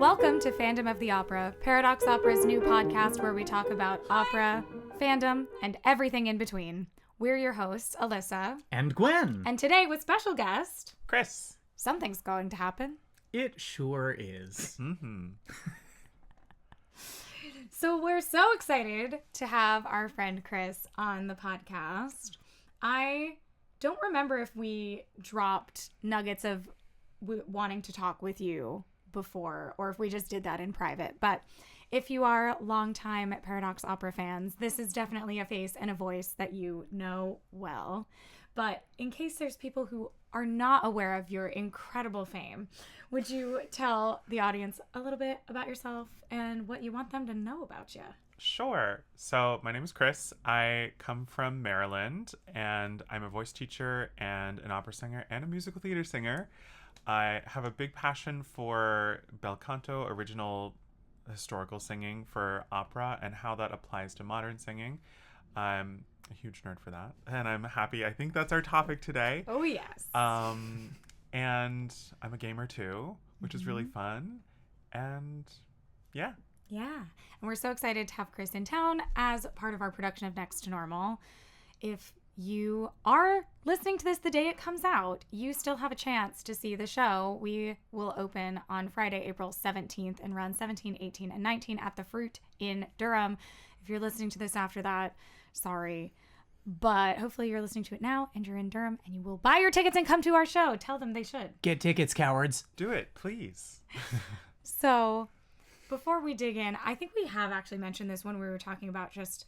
Welcome to Fandom of the Opera, Paradox Opera's new podcast where we talk about opera, fandom, and everything in between. We're your hosts, Alissa. And Gwen. And today with special guest... Chris. Something's going to happen. It sure is. So we're so excited to have our friend Chris on the podcast. I don't remember if we dropped nuggets of wanting to talk with you before or if we just did that in private. But if you are longtime Paradox Opera fans, this is definitely a face and a voice that you know well. But in case there's people who are not aware of your incredible fame, would you tell the audience a little bit about yourself and what you want them to know about you? Sure. So my name is Chris. I come from Maryland, and I'm a voice teacher and an opera singer and a musical theater singer. I have a big passion for bel canto, original historical singing for opera, and how that applies to modern singing. I'm a huge nerd for that, and I'm happy. I think that's our topic today. Oh, yes. And I'm a gamer too, which is really fun. And yeah. Yeah. And we're so excited to have Chris in town as part of our production of Next to Normal. If you are listening to this the day it comes out, you still have a chance to see the show. We will open on Friday, April 17th and run 17, 18, and 19 at the Fruit in Durham. If you're listening to this after that, sorry. But hopefully you're listening to it now and you're in Durham and you will buy your tickets and come to our show. Tell them they should. Get tickets, cowards. Do it, please. So before we dig in, I think we have actually mentioned this when we were talking about just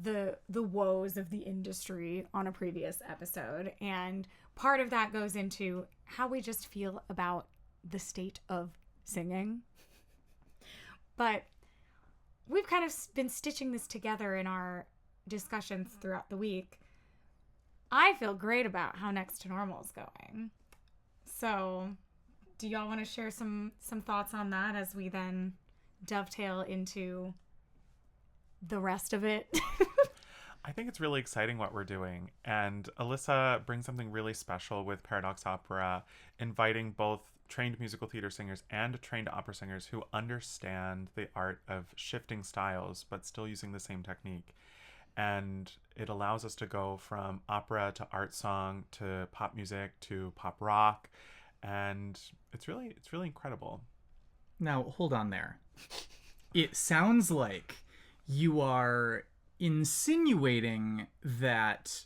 the woes of the industry on a previous episode. And part of that goes into how we just feel about the state of singing. But we've kind of been stitching this together in our discussions throughout the week. I feel great about how Next to Normal is going. So do y'all want to share some thoughts on that as we then dovetail into the rest of it? I think it's really exciting what we're doing. And Alissa brings something really special with Paradox Opera, inviting both trained musical theater singers and trained opera singers who understand the art of shifting styles, but still using the same technique. And it allows us to go from opera to art song to pop music to pop rock. And it's really incredible. Now, hold on there. It sounds like you are insinuating that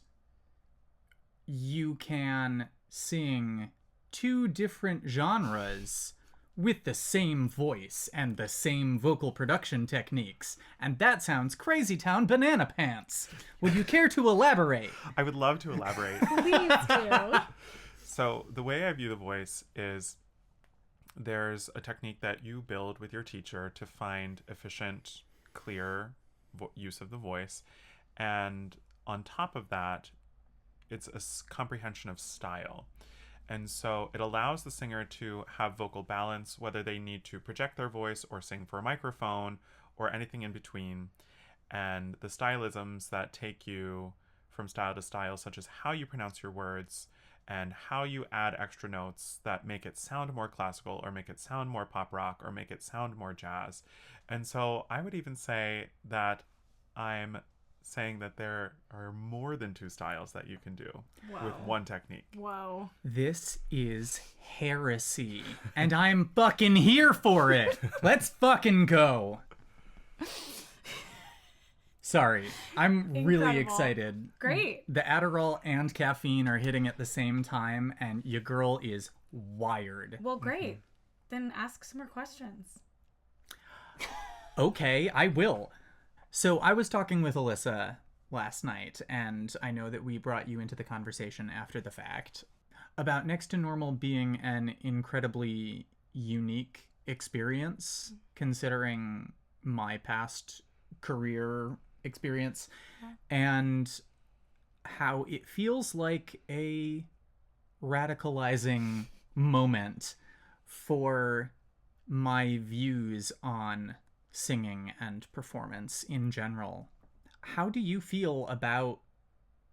you can sing two different genres with the same voice and the same vocal production techniques. And that sounds crazy town banana pants. Would you care to elaborate? I would love to elaborate. Please do. So the way I view the voice is there's a technique that you build with your teacher to find efficient, clear use of the voice. And on top of that, it's a comprehension of style. And so it allows the singer to have vocal balance, whether they need to project their voice or sing for a microphone or anything in between. And the stylisms that take you from style to style, such as how you pronounce your words and how you add extra notes that make it sound more classical or make it sound more pop rock or make it sound more jazz. And so I would even say that I'm saying that there are more than two styles that you can do with one technique. Whoa. This is heresy, and I'm fucking here for it. Let's fucking go. Sorry, I'm really excited. Great. The Adderall and caffeine are hitting at the same time, and your girl is wired. Well, great. Then ask some more questions. Okay, I will. So I was talking with Alissa last night, and I know that we brought you into the conversation after the fact, about Next to Normal being an incredibly unique experience, considering my past career experience, and how it feels like a radicalizing moment for my views on singing and performance in general. How do you feel about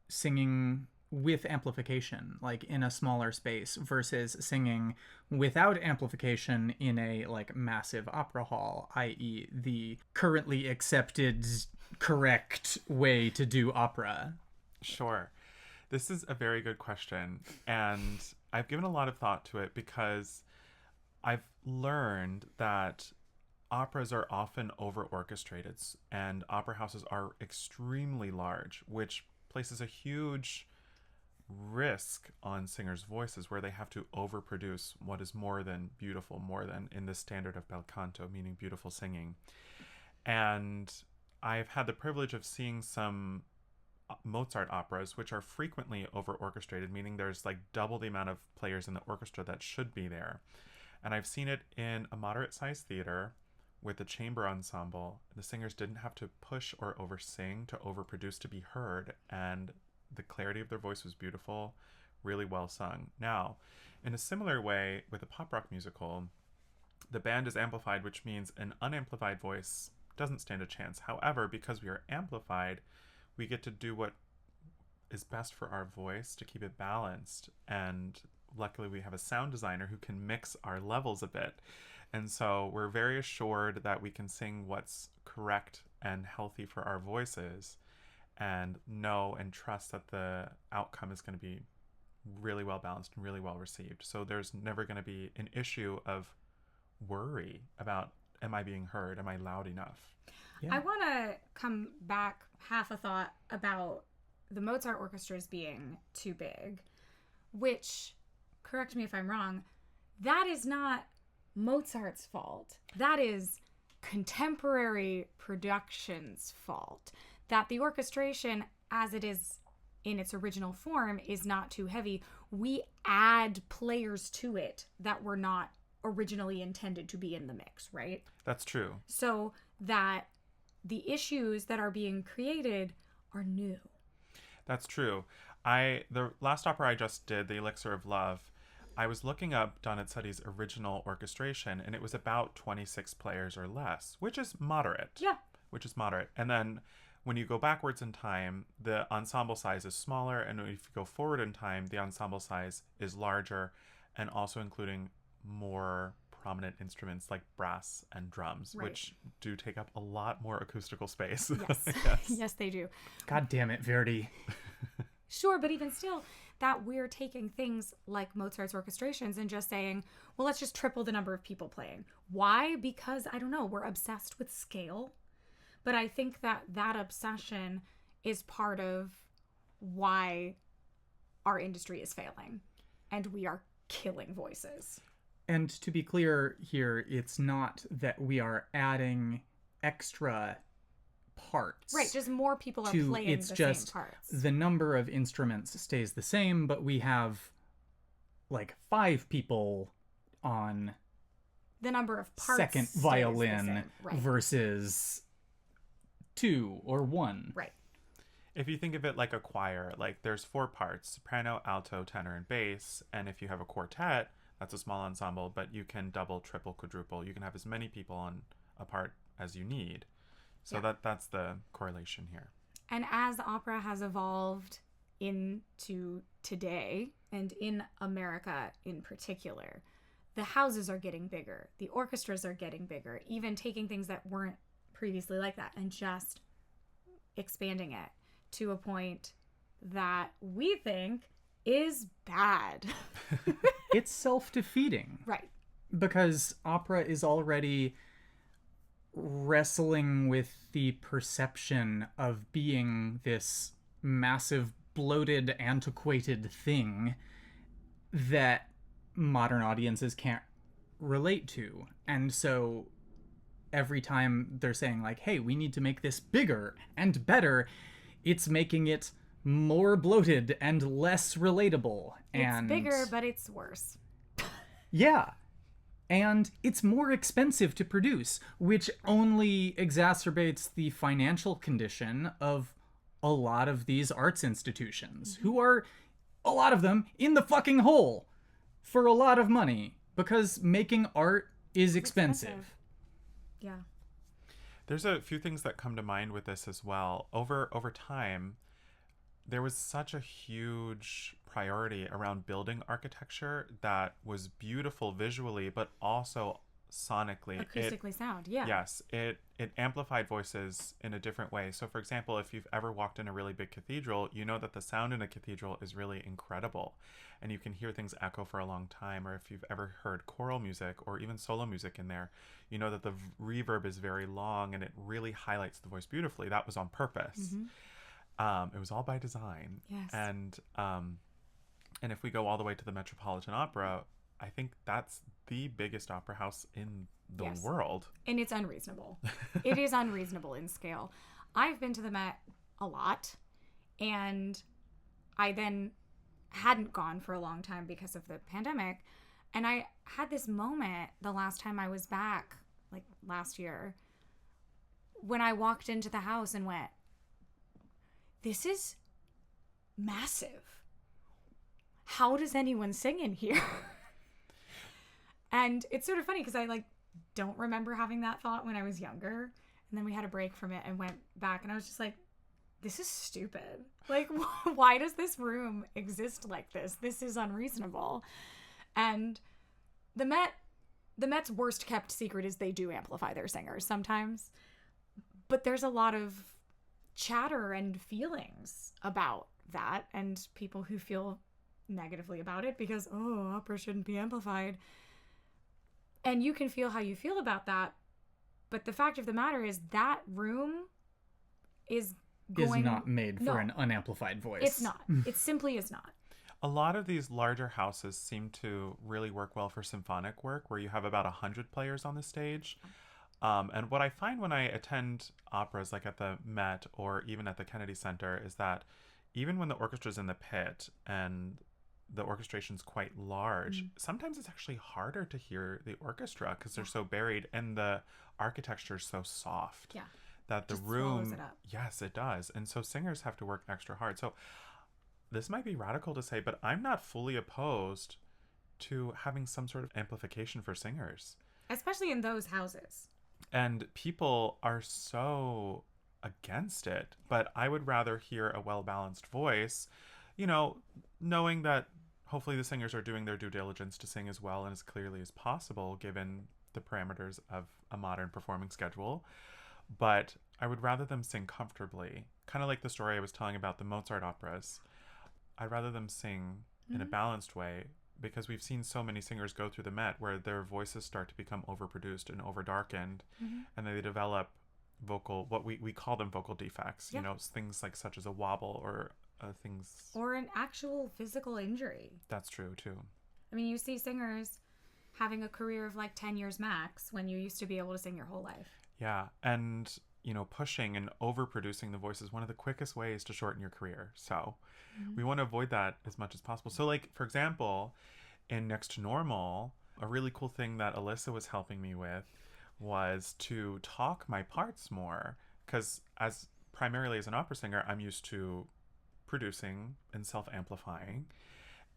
singing with amplification, like in a smaller space, versus singing without amplification in a like massive opera hall, i.e. the currently accepted correct way to do opera? Sure. This is a very good question. And I've given a lot of thought to it because I've learned that operas are often over orchestrated and opera houses are extremely large, which places a huge risk on singers' voices where they have to overproduce what is more than beautiful, more than in the standard of bel canto, meaning beautiful singing. And I've had the privilege of seeing some Mozart operas, which are frequently over orchestrated, meaning there's like double the amount of players in the orchestra that should be there. And I've seen it in a moderate sized theater with a chamber ensemble. The singers didn't have to push or oversing to overproduce to be heard, and the clarity of their voice was beautiful, really well sung. Now, in a similar way with a pop rock musical, the band is amplified, which means an unamplified voice doesn't stand a chance. However, because we are amplified, we get to do what is best for our voice to keep it balanced. And luckily we have a sound designer who can mix our levels a bit. And so we're very assured that we can sing what's correct and healthy for our voices and know and trust that the outcome is going to be really well balanced and really well received. So there's never going to be an issue of worry about, am I being heard? Am I loud enough? Yeah. I want to come back half a thought about the Mozart orchestras being too big, which, correct me if I'm wrong, that is not Mozart's fault. That is contemporary production's fault. That the orchestration, as it is in its original form, is not too heavy. We add players to it that were not originally intended to be in the mix, right? That's true. So that the issues that are being created are new. That's true. The last opera I just did, The Elixir of Love, I was looking up Donizetti's original orchestration, and it was about 26 players or less, which is moderate. Yeah. Which is moderate. And then when you go backwards in time, the ensemble size is smaller, and if you go forward in time, the ensemble size is larger, and also including more prominent instruments like brass and drums, right, which do take up a lot more acoustical space. Yes. Yes. Yes, they do. God damn it, Verdi. Sure, but even still, that we're taking things like Mozart's orchestrations and just saying, well, let's just triple the number of people playing. Why? Because, I don't know, we're obsessed with scale. But I think that obsession is part of why our industry is failing and we are killing voices. And to be clear here, it's not that we are adding extra parts. Right, just more people are playing the same parts. The number of instruments stays the same, but we have like 5 people on the number of parts second violin versus 2 or 1. Right. If you think of it like a choir, like there's 4 parts: soprano, alto, tenor, and bass. And if you have a quartet, that's a small ensemble, but you can double, triple, quadruple. You can have as many people on a part as you need. So that's the correlation here. And as opera has evolved into today, and in America in particular, the houses are getting bigger. The orchestras are getting bigger, even taking things that weren't previously like that and just expanding it to a point that we think is bad. It's self-defeating. Right. Because opera is already wrestling with the perception of being this massive, bloated, antiquated thing that modern audiences can't relate to. And so every time they're saying like, hey, we need to make this bigger and better, it's making it more bloated and less relatable. It's bigger, but it's worse. Yeah. And it's more expensive to produce, which only exacerbates the financial condition of a lot of these arts institutions, who are, a lot of them, in the fucking hole for a lot of money, because making art is expensive. Yeah. There's a few things that come to mind with this as well. Over time, there was such a huge priority around building architecture that was beautiful visually, but also sonically. Acoustically sound, yeah. Yes, it amplified voices in a different way. So, for example, if you've ever walked in a really big cathedral, you know that the sound in a cathedral is really incredible, and you can hear things echo for a long time. Or if you've ever heard choral music or even solo music in there, you know that the reverb is very long and it really highlights the voice beautifully. That was on purpose. It was all by design. Yes. And if we go all the way to the Metropolitan Opera, I think that's the biggest opera house in the world. And it's unreasonable. It is unreasonable in scale. I've been to the Met a lot, and I then hadn't gone for a long time because of the pandemic. And I had this moment the last time I was back, like last year, when I walked into the house and went, this is massive. How does anyone sing in here? And it's sort of funny because I like don't remember having that thought when I was younger. And then we had a break from it and went back, and I was just like, this is stupid. Like, why does this room exist like this? This is unreasonable. And the Met's worst kept secret is they do amplify their singers sometimes. But there's a lot of chatter and feelings about that, and people who feel negatively about it because, oh, opera shouldn't be amplified. And you can feel how you feel about that, but the fact of the matter is that room is not made for an unamplified voice. It's not. It simply is not. A lot of these larger houses seem to really work well for symphonic work, where you have about 100 players on the stage. And what I find when I attend operas, like at the Met or even at the Kennedy Center, is that even when the orchestra's in the pit and the orchestration's quite large, sometimes it's actually harder to hear the orchestra because they're so buried, and the architecture is so soft that the just room swallows it up. Yes, it does. And so singers have to work extra hard. So this might be radical to say, but I'm not fully opposed to having some sort of amplification for singers, especially in those houses. And people are so against it, but I would rather hear a well-balanced voice, you know, knowing that hopefully the singers are doing their due diligence to sing as well and as clearly as possible given the parameters of a modern performing schedule. But I would rather them sing comfortably, kind of like the story I was telling about the Mozart operas. I'd rather them sing in a balanced way, because we've seen so many singers go through the Met where their voices start to become overproduced and overdarkened, and they develop what we call them vocal defects, you know, things like such as a wobble or things. Or an actual physical injury. That's true, too. I mean, you see singers having a career of like 10 years max when you used to be able to sing your whole life. Yeah, and, you know, pushing and overproducing the voice is one of the quickest ways to shorten your career. So we want to avoid that as much as possible. So, like, for example, in Next to Normal, a really cool thing that Alissa was helping me with was to talk my parts more. Because primarily as an opera singer, I'm used to producing and self-amplifying.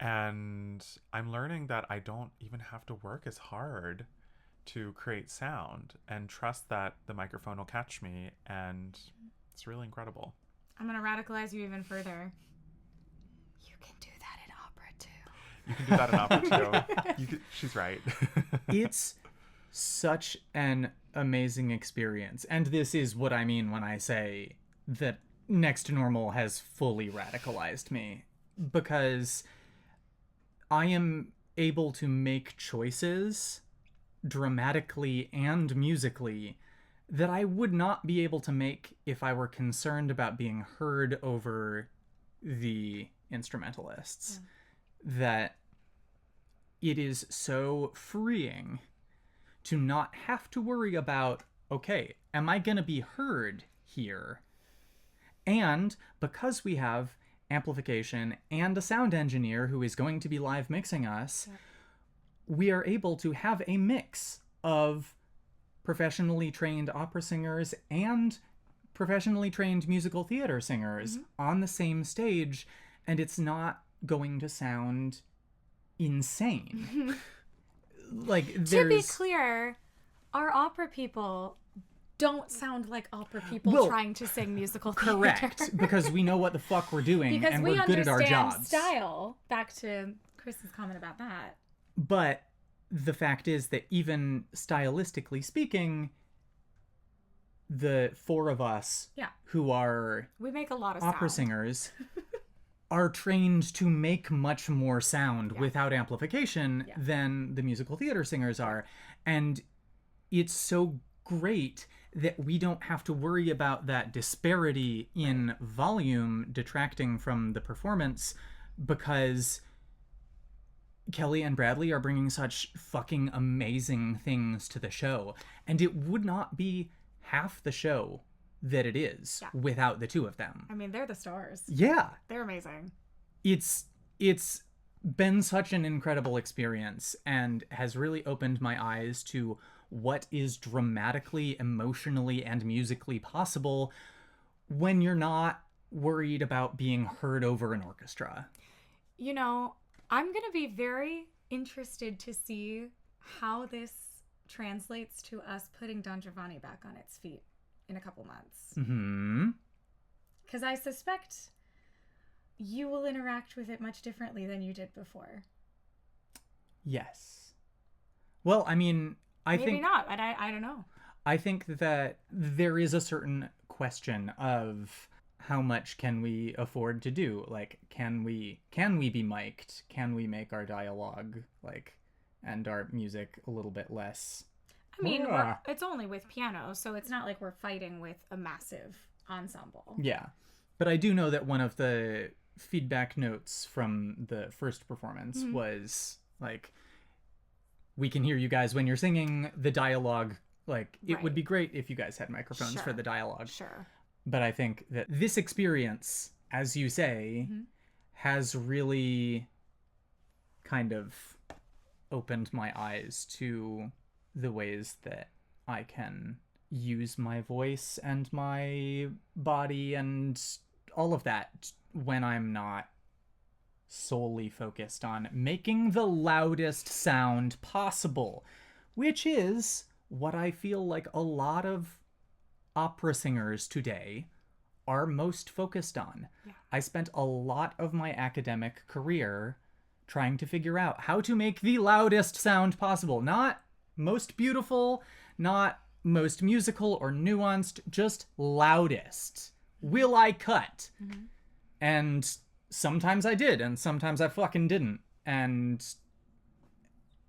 And I'm learning that I don't even have to work as hard to create sound and trust that the microphone will catch me. And it's really incredible. I'm going to radicalize you even further. You can do that in opera too. You can do that in opera too. She's right. It's such an amazing experience. And this is what I mean when I say that Next to Normal has fully radicalized me, because I am able to make choices dramatically and musically that I would not be able to make if I were concerned about being heard over the instrumentalists. That it is so freeing to not have to worry about, okay, am I going to be heard here? And because we have amplification and a sound engineer who is going to be live mixing us, we are able to have a mix of professionally trained opera singers and professionally trained musical theater singers on the same stage, and it's not going to sound insane. Like, To be clear, our opera people don't sound like opera people Well, trying to sing musical theater. Correct, because we know what the fuck we're doing Because and we we're good at our understand jobs. style. Back to Chris's comment about that. But the fact is that even stylistically speaking, the four of us who are we make a lot of opera sound. singers are trained to make much more sound without amplification than the musical theater singers are. And it's so great that we don't have to worry about that disparity in volume detracting from the performance, because Kelly and Bradley are bringing such fucking amazing things to the show. And it would not be half the show that it is without the two of them. I mean, they're the stars. Yeah. They're amazing. It's been such an incredible experience and has really opened my eyes to what is dramatically, emotionally, and musically possible when you're not worried about being heard over an orchestra. You know, I'm going to be very interested to see how this translates to us putting Don Giovanni back on its feet in a couple months. Mm-hmm. Because I suspect you will interact with it much differently than you did before. Yes. Well, I mean, Maybe not, but I don't know. I think that there is a certain question of how much can we afford to do? Like, can we be mic'd? Can we make our dialogue, like, and our music a little bit less? I mean, it's only with piano, so it's not like we're fighting with a massive ensemble. Yeah. But I do know that one of the feedback notes from the first performance was, like, we can hear you guys when you're singing. The dialogue, like, it would be great if you guys had microphones for the dialogue. Sure. But I think that this experience, as you say, has really kind of opened my eyes to the ways that I can use my voice and my body and all of that when I'm not solely focused on making the loudest sound possible, which is what I feel like a lot of opera singers today are most focused on. Yeah. I spent a lot of my academic career trying to figure out how to make the loudest sound possible. Not most beautiful, not most musical or nuanced, just loudest. Will I cut? Mm-hmm. And sometimes I did, and sometimes I fucking didn't. And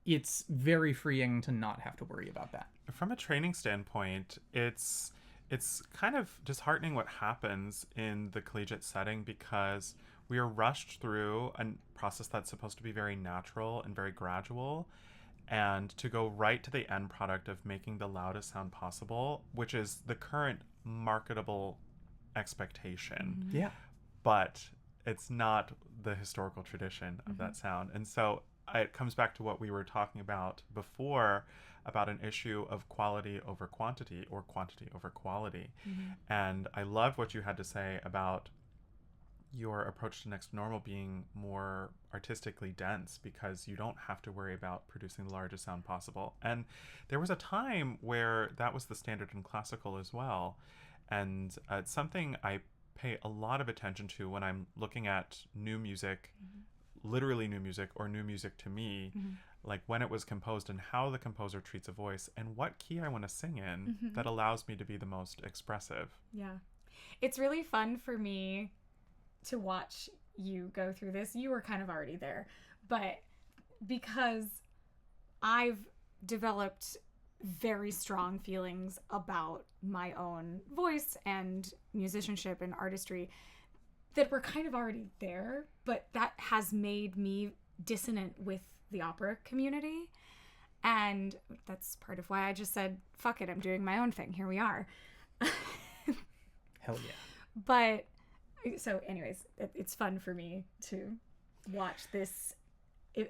it's very freeing to not have to worry about that. From a training standpoint, it's kind of disheartening what happens in the collegiate setting, because we are rushed through a process that's supposed to be very natural and very gradual, and to go right to the end product of making the loudest sound possible, which is the current marketable expectation. Mm-hmm. Yeah. But it's not the historical tradition of that sound. And so it comes back to what we were talking about before, about an issue of quality over quantity, or quantity over quality. And I loved what you had to say about your approach to Next to Normal being more artistically dense, because you don't have to worry about producing the largest sound possible. And there was a time where that was the standard in classical as well. And it's something I pay a lot of attention to when I'm looking at new music, literally new music, or new music to me, like when it was composed and how the composer treats a voice and what key I want to sing in that allows me to be the most expressive. Yeah. It's really fun for me to watch you go through this. You were kind of already there, but because I've developed very strong feelings about my own voice and musicianship and artistry that were kind of already there, but that has made me dissonant with the opera community. And that's part of why I just said, fuck it, I'm doing my own thing. Here we are. Hell yeah. But so anyways, it's fun for me to watch this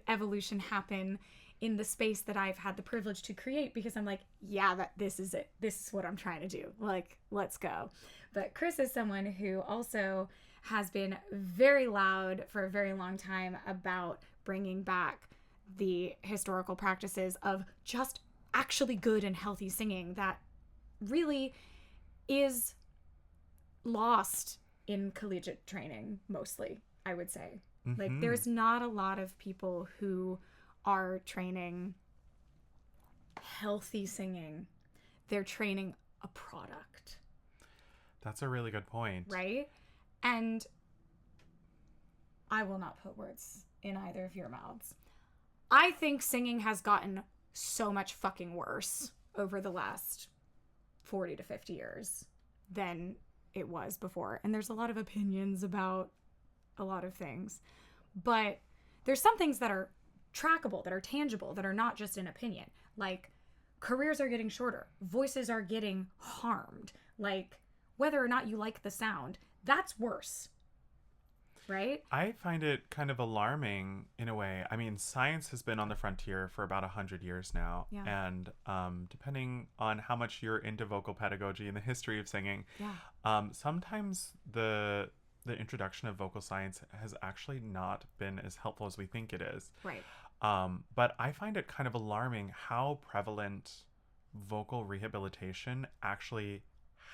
evolution happen in the space that I've had the privilege to create, because I'm like, yeah, this is it. This is what I'm trying to do. Like, let's go. But Chris is someone who also has been very loud for a very long time about bringing back the historical practices of just actually good and healthy singing that really is lost in collegiate training mostly, I would say. Like, there's not a lot of people who are training healthy singing. They're training a product. That's a really good point. Right? And I will not put words in either of your mouths. I think singing has gotten so much fucking worse over the last 40 to 50 years than it was before. And there's a lot of opinions about a lot of things. But there's some things that are trackable, that are tangible, that are not just an opinion. Like, careers are getting shorter. Voices are getting harmed. Like, whether or not you like the sound, that's worse. Right? I find it kind of alarming in a way. I mean, science has been on the frontier for about 100 years now. Yeah. And depending on how much you're into vocal pedagogy and the history of singing, sometimes the introduction of vocal science has actually not been as helpful as we think it is. Right. But I find it kind of alarming how prevalent vocal rehabilitation actually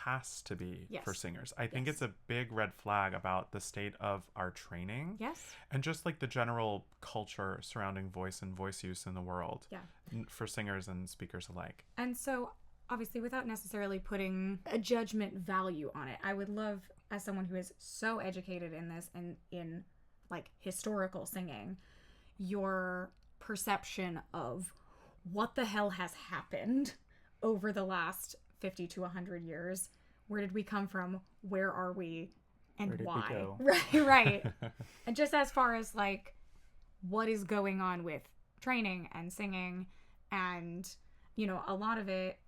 has to be for singers. I think it's a big red flag about the state of our training. Yes. And just like the general culture surrounding voice and voice use in the world. Yeah. For singers and speakers alike. And so, obviously, without necessarily putting a judgment value on it, I would love, as someone who is so educated in this and in like historical singing, your perception of what the hell has happened over the last 50 to 100 years. Where did we come from? Where are we? And Where did why? we go? Right. And just as far as like what is going on with training and singing, and you know, a lot of it,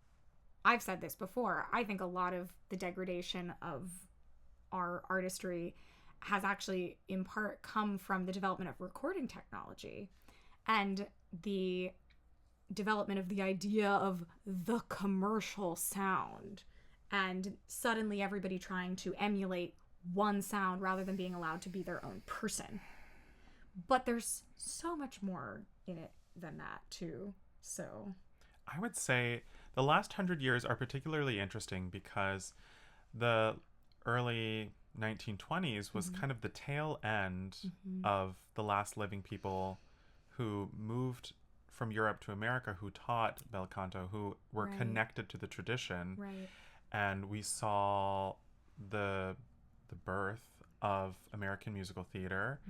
I've said this before, I think a lot of the degradation of our artistry has actually in part come from the development of recording technology and the development of the idea of the commercial sound, and suddenly everybody trying to emulate one sound rather than being allowed to be their own person. But there's so much more in it than that too. So I would say the last 100 years are particularly interesting because the early 1920s was kind of the tail end of the last living people who moved from Europe to America, who taught bel canto, who were connected to the tradition. Right. And we saw the birth of American musical theater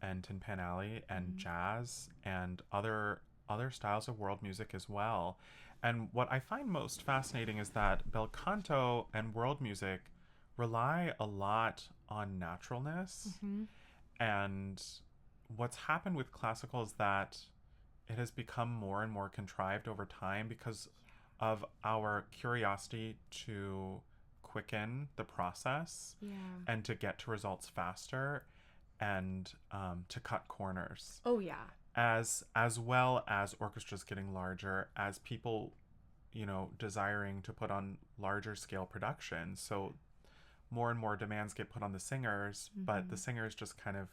and Tin Pan Alley and jazz and other styles of world music as well. And what I find most fascinating is that bel canto and world music rely a lot on naturalness. And what's happened with classical is that it has become more and more contrived over time because of our curiosity to quicken the process and to get to results faster and to cut corners. Oh yeah. As well as orchestras getting larger, as people, you know, desiring to put on larger scale productions. So more and more demands get put on the singers, but the singers just kind of,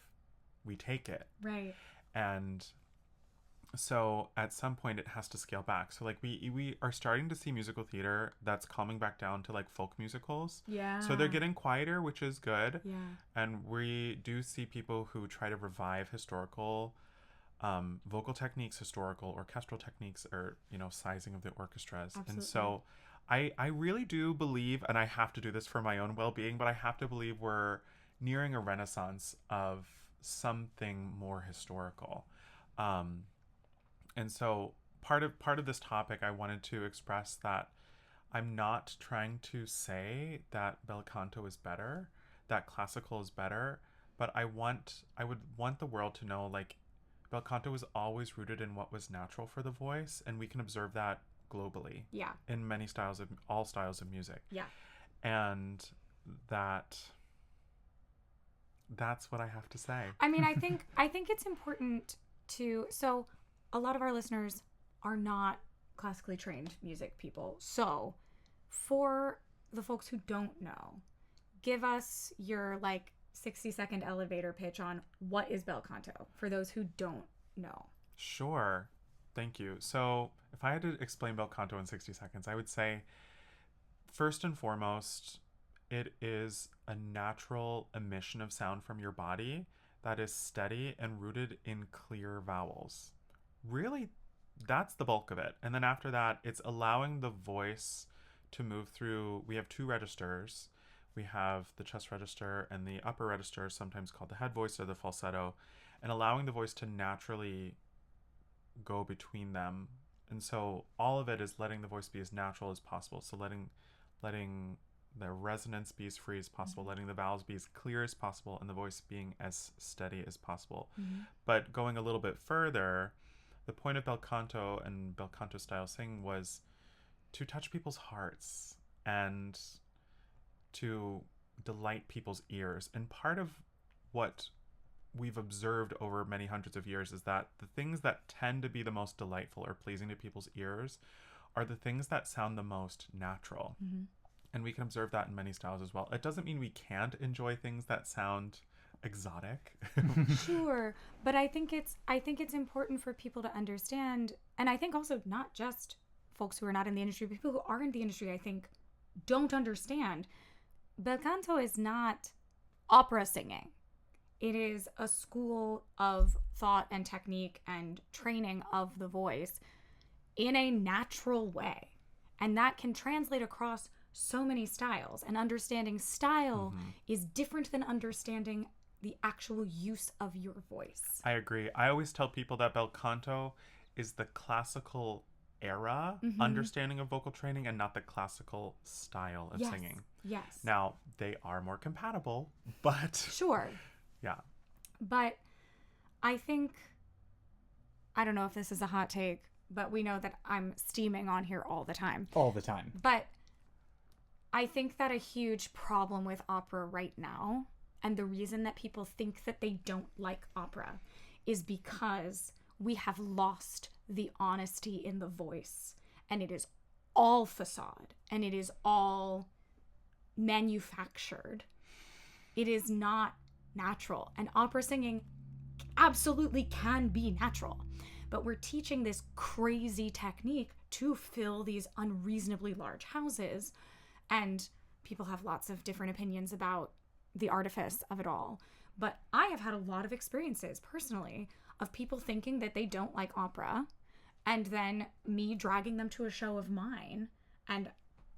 we take it. Right. And so at some point it has to scale back. So like we are starting to see musical theater that's calming back down to like folk musicals. Yeah. So they're getting quieter, which is good. Yeah. And we do see people who try to revive historical vocal techniques, historical orchestral techniques, or, you know, sizing of the orchestras. Absolutely. And so I really do believe, and I have to do this for my own well-being, but I have to believe we're nearing a renaissance of something more historical. And so part of this topic, I wanted to express that I'm not trying to say that bel canto is better, that classical is better, but I would want the world to know, like, bel canto was always rooted in what was natural for the voice, and we can observe that globally. Yeah. In many styles of all styles of music. Yeah. And that's what I have to say. I mean, I think it's important to, so a lot of our listeners are not classically trained music people. So for the folks who don't know, give us your like 60-second elevator pitch on what is bel canto for those who don't know. Sure. Thank you. So if I had to explain bel canto in 60 seconds, I would say first and foremost, it is a natural emission of sound from your body that is steady and rooted in clear vowels. Really, that's the bulk of it. And then after that, it's allowing the voice to move through. We have two registers. We have the chest register and the upper register, sometimes called the head voice or the falsetto, and allowing the voice to naturally go between them. And so all of it is letting the voice be as natural as possible. So letting the resonance be as free as possible, letting the vowels be as clear as possible, and the voice being as steady as possible. But going a little bit further, the point of bel canto and bel canto style singing was to touch people's hearts and to delight people's ears. And part of what we've observed over many hundreds of years is that the things that tend to be the most delightful or pleasing to people's ears are the things that sound the most natural. And we can observe that in many styles as well. It doesn't mean we can't enjoy things that sound exotic. Sure, but I think it's important for people to understand, and I think also not just folks who are not in the industry, but people who are in the industry, I think, don't understand. Bel canto is not opera singing. It is a school of thought and technique and training of the voice in a natural way, and that can translate across so many styles. And understanding style is different than understanding the actual use of your voice. I agree. I always tell people that bel canto is the classical era understanding of vocal training and not the classical style of singing. Yes. Now, they are more compatible, but... Sure. Yeah. But I think, I don't know if this is a hot take, but we know that I'm steaming on here all the time. All the time. But I think that a huge problem with opera right now, and the reason that people think that they don't like opera, is because we have lost the honesty in the voice. And it is all facade. And it is all manufactured. It is not natural. And opera singing absolutely can be natural. But we're teaching this crazy technique to fill these unreasonably large houses. And people have lots of different opinions about the artifice of it all. But I have had a lot of experiences personally of people thinking that they don't like opera, and then me dragging them to a show of mine, and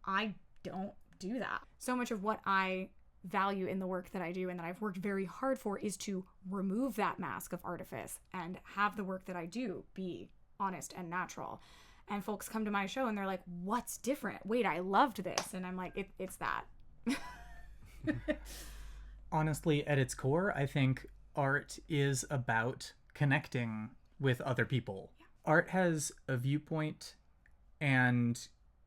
I don't do that. So much of what I value in the work that I do and that I've worked very hard for is to remove that mask of artifice and have the work that I do be honest and natural. And folks come to my show and they're like, what's different? Wait, I loved this. And I'm like, it's that. Honestly, at its core, I think art is about connecting with other people. Yeah. Art has a viewpoint, and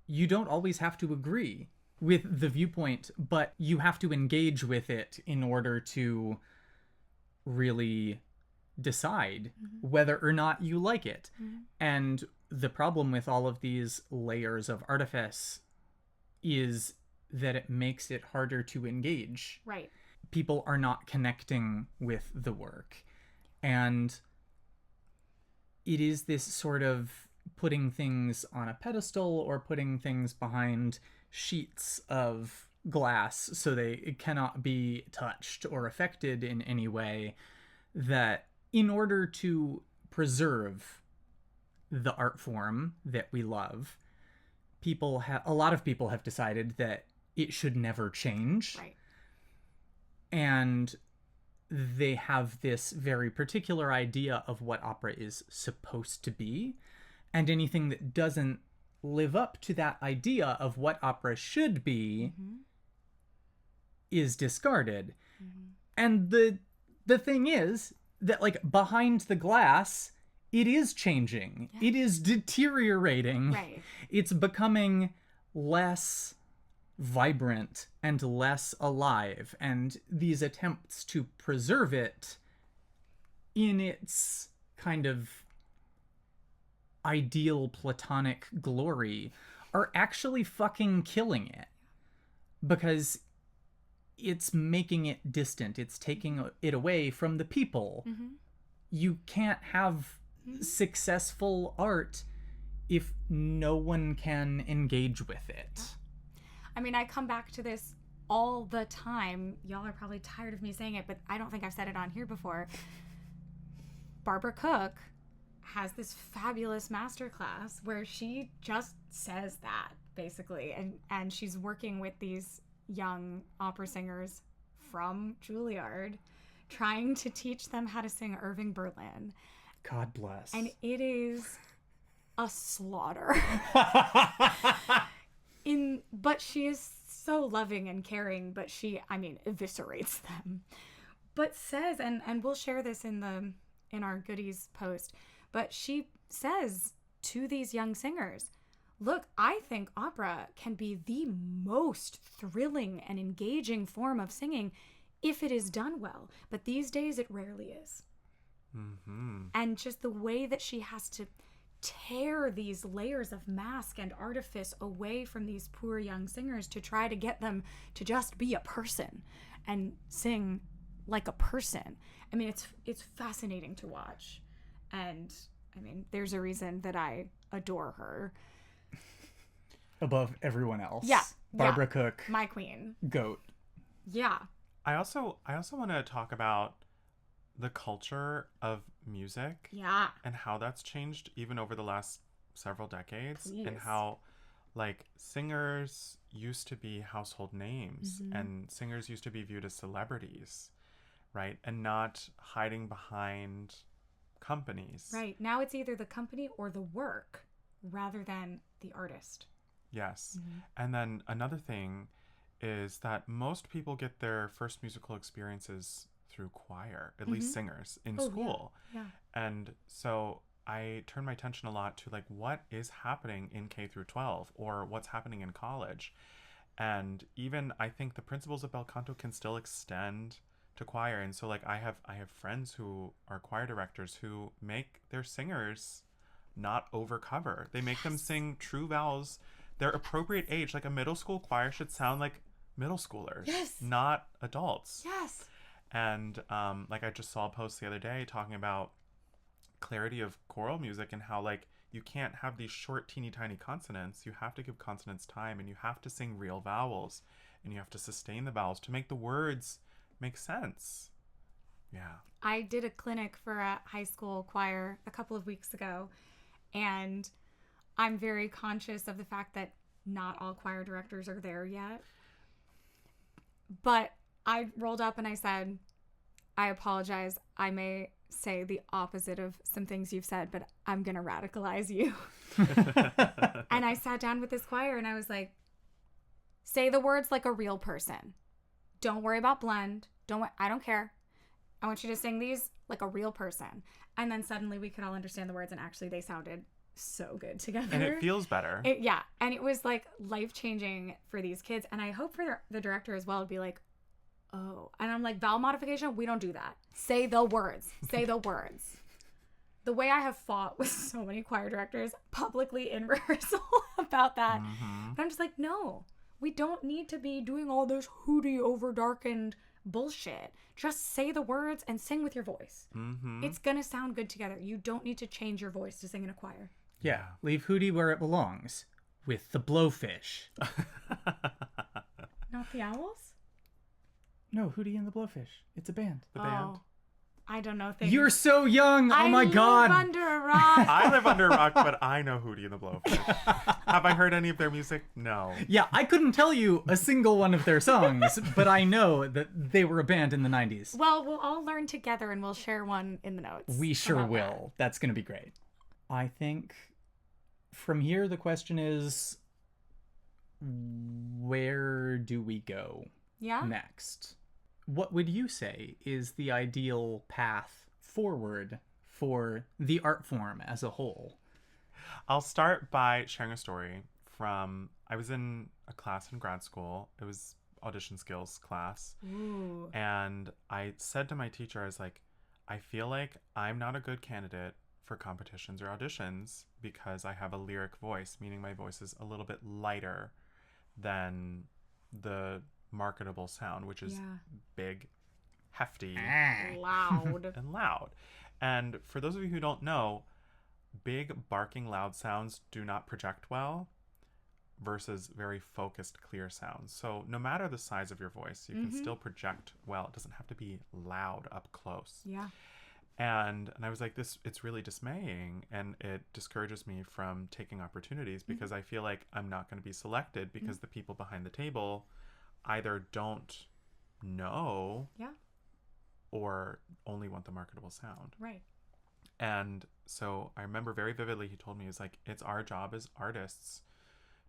you don't always have to agree with the viewpoint, but you have to engage with it in order to really decide whether or not you like it. And the problem with all of these layers of artifice is that it makes it harder to engage. Right. People are not connecting with the work. And it is this sort of putting things on a pedestal or putting things behind sheets of glass so they cannot be touched or affected in any way, that in order to preserve the art form that we love, a lot of people have decided that it should never change. Right. And they have this very particular idea of what opera is supposed to be, and anything that doesn't live up to that idea of what opera should be is discarded. And the thing is that, like, behind the glass, it is changing. Yeah. It is deteriorating. Right. It's becoming less vibrant and less alive, and these attempts to preserve it in its kind of ideal platonic glory are actually fucking killing it, because it's making it distant. It's taking it away from the people. You can't have successful art if no one can engage with it. I mean, I come back to this all the time. Y'all are probably tired of me saying it, but I don't think I've said it on here before. Barbara Cook has this fabulous masterclass where she just says that, basically. And she's working with these young opera singers from Juilliard, trying to teach them how to sing Irving Berlin. God bless. And it is a slaughter. But she is so loving and caring, but she, I mean, eviscerates them. But says, and we'll share this in our goodies post, but she says to these young singers, look, I think opera can be the most thrilling and engaging form of singing if it is done well. But these days it rarely is. Mm-hmm. And just the way that she has to tear these layers of mask and artifice away from these poor young singers to try to get them to just be a person and sing like a person. I mean, it's fascinating to watch. And I mean, there's a reason that I adore her. Above everyone else. Yeah. Barbara Cook. My queen. Goat. Yeah. I also want to talk about the culture of music. Yeah. And how that's changed even over the last several decades. Please. And how, like, singers used to be household names, Mm-hmm. and singers used to be viewed as celebrities, right? And not hiding behind companies. Right. Now it's either the company or the work rather than the artist. Yes. Mm-hmm. And then another thing is that most people get their first musical experiences through choir, at least singers in school. Yeah. And so I turn my attention a lot to, like, what is happening in K through 12 or what's happening in college. And even I think the principles of bel canto can still extend to choir. And so, like, I have friends who are choir directors who make their singers not overcover. They make them sing true vowels, their appropriate age. Like, a middle school choir should sound like middle schoolers, not adults. Yes. And like, I just saw a post the other day talking about clarity of choral music and how, like, you can't have these short, teeny tiny consonants. You have to give consonants time, and you have to sing real vowels, and you have to sustain the vowels to make the words make sense. Yeah. I did a clinic for a high school choir a couple of weeks ago, and I'm very conscious of the fact that not all choir directors are there yet. But I rolled up and I said, I apologize. I may say the opposite of some things you've said, but I'm going to radicalize you. And I sat down with this choir and I was like, say the words like a real person. Don't worry about blend. I don't care. I want you to sing these like a real person. And then suddenly we could all understand the words, and actually they sounded so good together. And it feels better. Yeah. And it was like life-changing for these kids. And I hope for the director as well to be like, oh. And I'm like, vowel modification, we don't do that. Say the words. Say the words. The way I have fought with so many choir directors publicly in rehearsal about that. Mm-hmm. But I'm just like, no, we don't need to be doing all this hooty over darkened bullshit. Just say the words and sing with your voice. Mm-hmm. It's going to sound good together. You don't need to change your voice to sing in a choir. Yeah, leave Hootie where it belongs, with the blowfish. Not the owls? No, Hootie and the Blowfish. It's a band. The band. Oh, I don't know things. You're so young! Oh my god! I live under a rock. I live under a rock, but I know Hootie and the Blowfish. Have I heard any of their music? No. Yeah, I couldn't tell you a single one of their songs, but I know that they were a band in the 90s. Well, we'll all learn together and we'll share one in the notes. We sure about will. That's going to be great. I think from here the question is, where do we go that. Yeah? next? What would you say is the ideal path forward for the art form as a whole? I'll start by sharing a story from, I was in a class in grad school. It was audition skills class. Ooh. And I said to my teacher, I was like, I feel like I'm not a good candidate for competitions or auditions because I have a lyric voice, meaning my voice is a little bit lighter than the marketable sound, which is big, hefty, Loud. and loud. And for those of you who don't know, big, barking, loud sounds do not project well. versus very focused, clear sounds. So no matter the size of your voice, you can still project well. It doesn't have to be loud up close. Yeah. And I was like, it's really dismaying, and it discourages me from taking opportunities because I feel like I'm not going to be selected because the people behind the table either don't know or only want the marketable sound. Right. And so I remember very vividly, he told me, it's like, it's our job as artists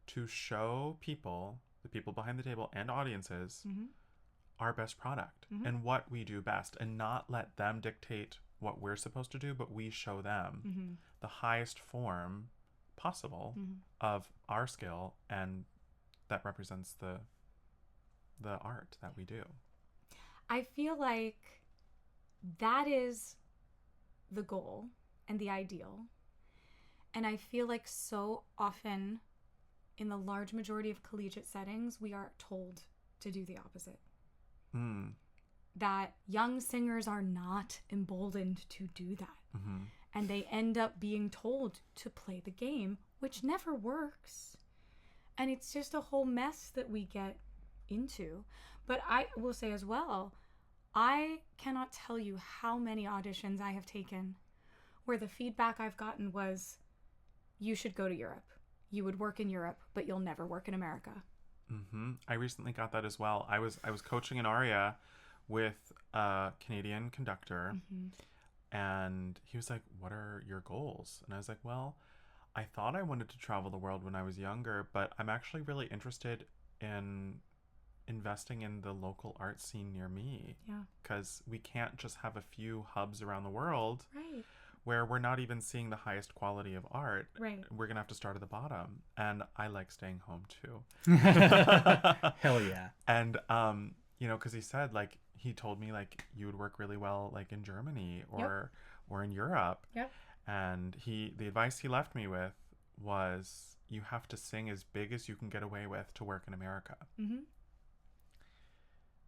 to show people, the people behind the table and audiences, our best product and what we do best, and not let them dictate what we're supposed to do, but we show them the highest form possible of our skill, and that represents the art that we do. I feel like that is the goal and the ideal. And I feel like so often in the large majority of collegiate settings, we are told to do the opposite. That young singers are not emboldened to do that. And they end up being told to play the game, which never works. And it's just a whole mess that we get into. But I will say as well, I cannot tell you how many auditions I have taken where the feedback I've gotten was, you should go to Europe. You would work in Europe, but you'll never work in America. I recently got that as well. I was coaching an aria with a Canadian conductor, and he was like, what are your goals? And I was like, well, I thought I wanted to travel the world when I was younger, but I'm actually really interested in investing in the local art scene near me. Yeah. Because we can't just have a few hubs around the world. Right. Where we're not even seeing the highest quality of art. Right. We're going to have to start at the bottom. And I like staying home too. Hell yeah. And, you know, because he said, like, he told me, like, you would work really well, like, in Germany or in Europe. Yep. And the advice he left me with was, you have to sing as big as you can get away with to work in America.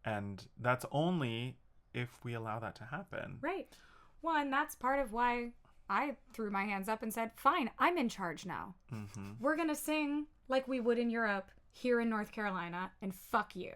And that's only if we allow that to happen. Right. Well, and that's part of why I threw my hands up and said, fine, I'm in charge now. We're going to sing like we would in Europe here in North Carolina, and fuck you.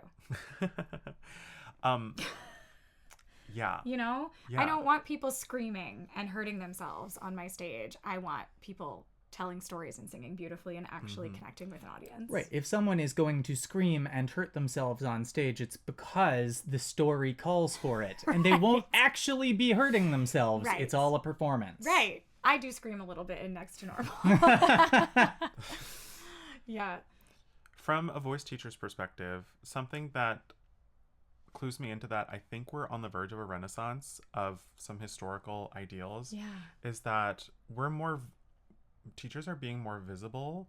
Yeah. You know? Yeah. I don't want people screaming and hurting themselves on my stage. I want people telling stories and singing beautifully and actually connecting with an audience. Right. If someone is going to scream and hurt themselves on stage, it's because the story calls for it. And they won't actually be hurting themselves. Right. It's all a performance. Right. I do scream a little bit in Next to Normal. Yeah. From a voice teacher's perspective, something that clues me into that, I think we're on the verge of a renaissance of some historical ideals, is that teachers are being more visible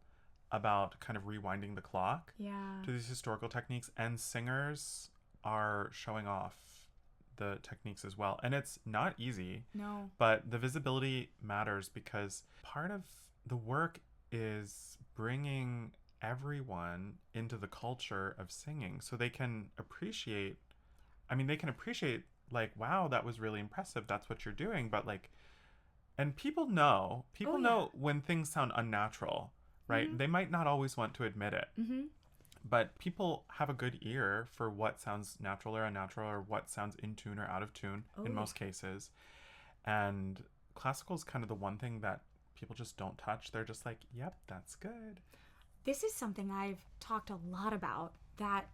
about kind of rewinding the clock to these historical techniques, and singers are showing off the techniques as well. And it's not easy. No. But the visibility matters because part of the work is bringing everyone into the culture of singing so they can appreciate, like, wow, that was really impressive. That's what you're doing. But like, and people know when things sound unnatural, right? They might not always want to admit it, but people have a good ear for what sounds natural or unnatural, or what sounds in tune or out of tune in most cases. And classical is kind of the one thing that people just don't touch. They're just like, yep, that's good. This is something I've talked a lot about, that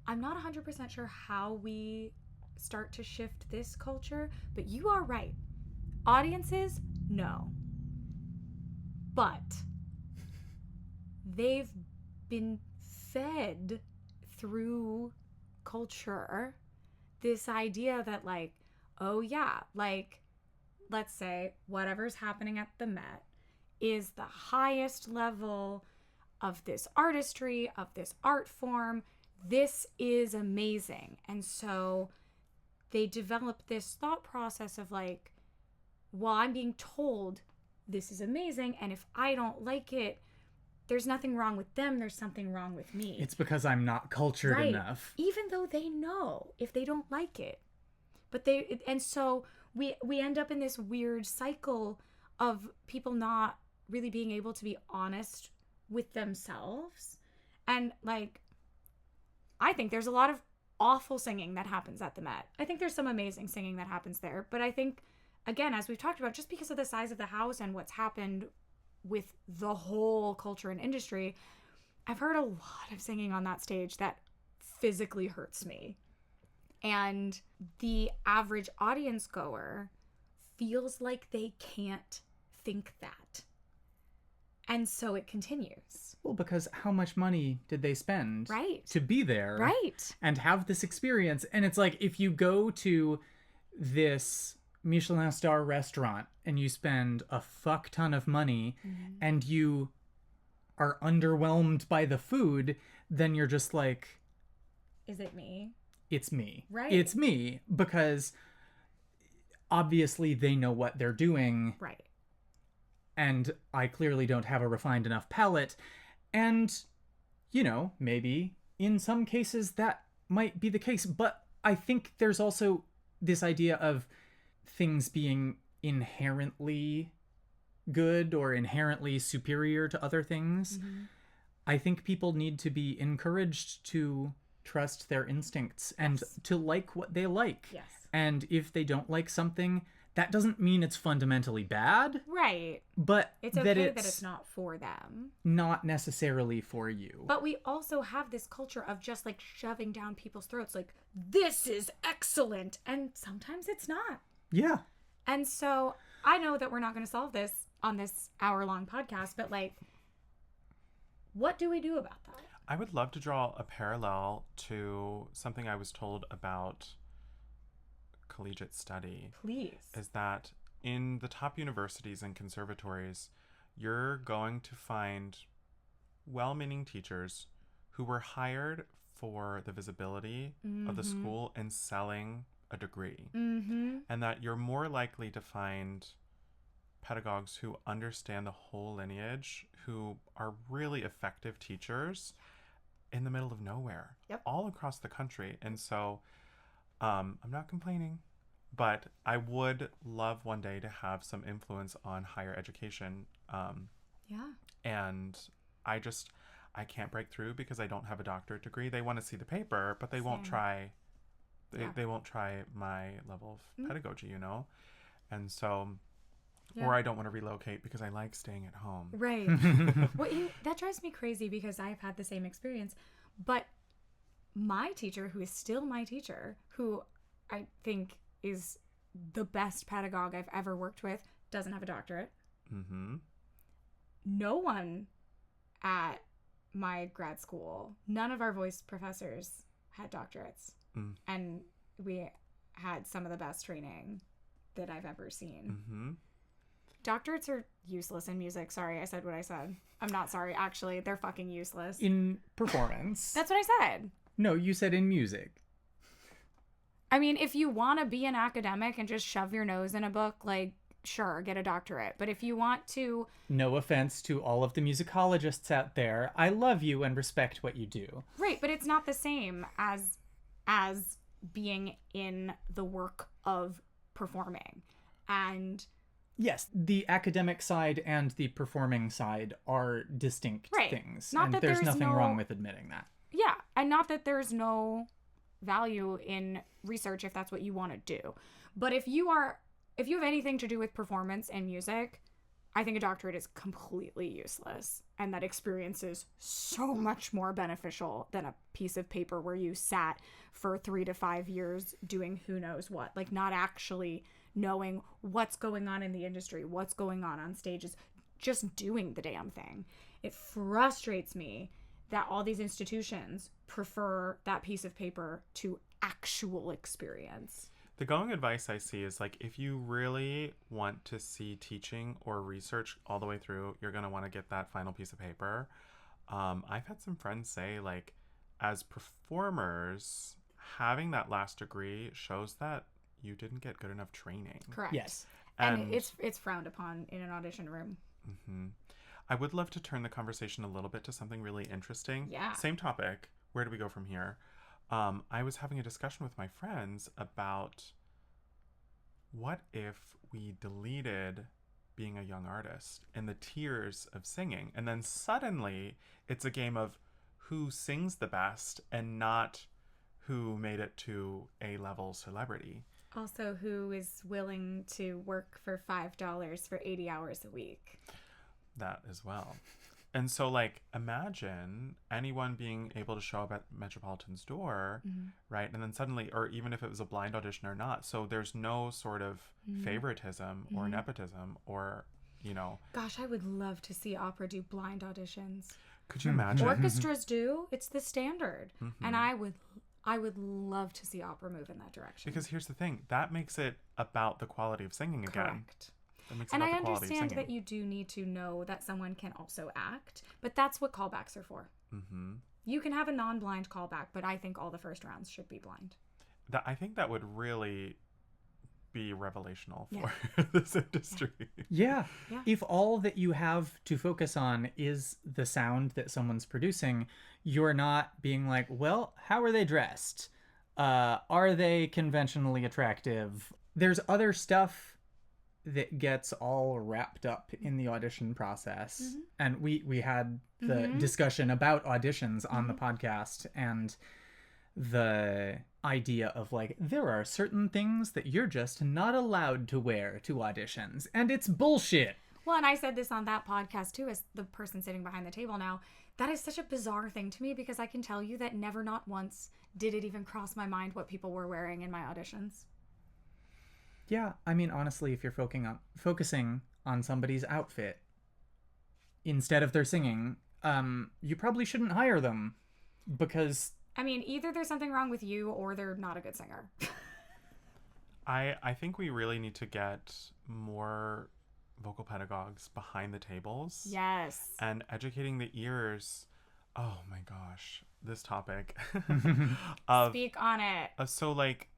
I'm not 100% sure how we start to shift this culture, but you are right. Audiences, no. But they've been fed through culture this idea that, like, oh yeah, like, let's say whatever's happening at the Met is the highest level of this artistry, of this art form. This is amazing. And so they develop this thought process of like, well, I'm being told this is amazing, and if I don't like it, there's nothing wrong with them, there's something wrong with me. It's because I'm not cultured enough. Even though they know if they don't like it. And so we end up in this weird cycle of people not really being able to be honest with themselves. And like, I think there's a lot of awful singing that happens at the Met. I think there's some amazing singing that happens there. But I think, again, as we've talked about, just because of the size of the house and what's happened with the whole culture and industry, I've heard a lot of singing on that stage that physically hurts me. And the average audience goer feels like they can't think that. And so it continues. Well, because how much money did they spend Right. to be there Right. and have this experience? And it's like, if you go to this Michelin star restaurant and you spend a fuck ton of money and you are underwhelmed by the food, then you're just like, Is it me? it's me. Right. It's me, because obviously they know what they're doing. Right. And I clearly don't have a refined enough palate. And, you know, maybe in some cases that might be the case. But I think there's also this idea of things being inherently good or inherently superior to other things. I think people need to be encouraged to trust their instincts and to like what they like. Yes. And if they don't like something, that doesn't mean it's fundamentally bad. Right. But It's okay that it's not for them. Not necessarily for you. But we also have this culture of just like shoving down people's throats, like, this is excellent. And sometimes it's not. Yeah. And so I know that we're not going to solve this on this hour-long podcast, but like, what do we do about that? I would love to draw a parallel to something I was told about collegiate study. Please. Is that in the top universities and conservatories, you're going to find well-meaning teachers who were hired for the visibility of the school and selling a degree. And that you're more likely to find pedagogues who understand the whole lineage, who are really effective teachers in the middle of nowhere, all across the country. And so I'm not complaining, but I would love one day to have some influence on higher education. And I can't break through because I don't have a doctorate degree. They want to see the paper, but they won't try. They won't try my level of pedagogy, you know? And so, or I don't want to relocate because I like staying at home. Right. Well, that drives me crazy because I've had the same experience. But my teacher, who is still my teacher, who I think is the best pedagogue I've ever worked with, doesn't have a doctorate. No one at my grad school, none of our voice professors had doctorates. And we had some of the best training that I've ever seen. Doctorates are useless in music. Sorry, I said what I said. I'm not sorry. Actually, they're fucking useless. In performance. That's what I said. No, you said in music. I mean, if you want to be an academic and just shove your nose in a book, like, sure, get a doctorate. But if you want to... No offense to all of the musicologists out there. I love you and respect what you do. Right, but it's not the same as being in the work of performing. And... Yes, the academic side and the performing side are distinct things. Not and that there's nothing wrong with admitting that. Yeah, and not that there's no value in research if that's what you want to do. But if you have anything to do with performance and music, I think a doctorate is completely useless. And that experience is so much more beneficial than a piece of paper where you sat for 3 to 5 years doing who knows what. Like, not actually knowing what's going on in the industry, what's going on stages, just doing the damn thing. It frustrates me that all these institutions prefer that piece of paper to actual experience. The going advice I see is, like, if you really want to see teaching or research all the way through, you're going to want to get that final piece of paper. I've had some friends say, like, as performers, having that last degree shows that you didn't get good enough training. Correct. Yes. And it's frowned upon in an audition room. I would love to turn the conversation a little bit to something really interesting. Yeah. Same topic. Where do we go from here? I was having a discussion with my friends about what if we deleted being a young artist and the tiers of singing. And then suddenly it's a game of who sings the best and not who made it to A-level celebrity. Also, who is willing to work for $5 for 80 hours a week. That as well. And so, like, imagine anyone being able to show up at Metropolitan's door, right? And then suddenly, or even if it was a blind audition or not, so there's no sort of favoritism or nepotism or, you know. Gosh, I would love to see opera do blind auditions. Could you imagine? Orchestras do. It's the standard. And I would love to see opera move in that direction. Because here's the thing. That makes it about the quality of singing again. Correct. And I understand that you do need to know that someone can also act, but that's what callbacks are for. You can have a non-blind callback, but I think all the first rounds should be blind. I think that would really be revelational for this industry. Yeah. If all that you have to focus on is the sound that someone's producing, you're not being like, well, how are they dressed? Are they conventionally attractive? There's other stuff that gets all wrapped up in the audition process. And we had the discussion about auditions on the podcast, and the idea of like, there are certain things that you're just not allowed to wear to auditions, and it's bullshit. Well, and I said this on that podcast too, as the person sitting behind the table now. That is such a bizarre thing to me, because I can tell you that never, not once, did it even cross my mind what people were wearing in my auditions. Yeah, I mean, honestly, if you're focusing on somebody's outfit instead of their singing, you probably shouldn't hire them, because... I mean, either there's something wrong with you or they're not a good singer. I think we really need to get more vocal pedagogues behind the tables. Yes. And educating the ears. Oh my gosh, this topic. Speak on it. So, like,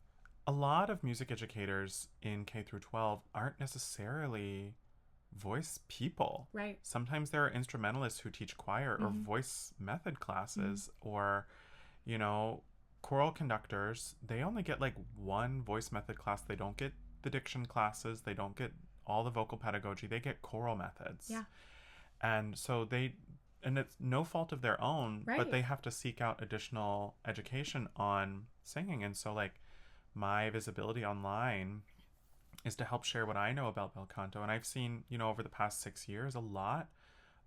a lot of music educators in K through 12 aren't necessarily voice people. Right. Sometimes there are instrumentalists who teach choir or voice method classes, or, you know, choral conductors. They only get like one voice method class. They don't get the diction classes. They don't get all the vocal pedagogy. They get choral methods. Yeah. And so and it's no fault of their own, right, but they have to seek out additional education on singing. And so, like, my visibility online is to help share what I know about bel canto. And I've seen, you know, over the past 6 years, a lot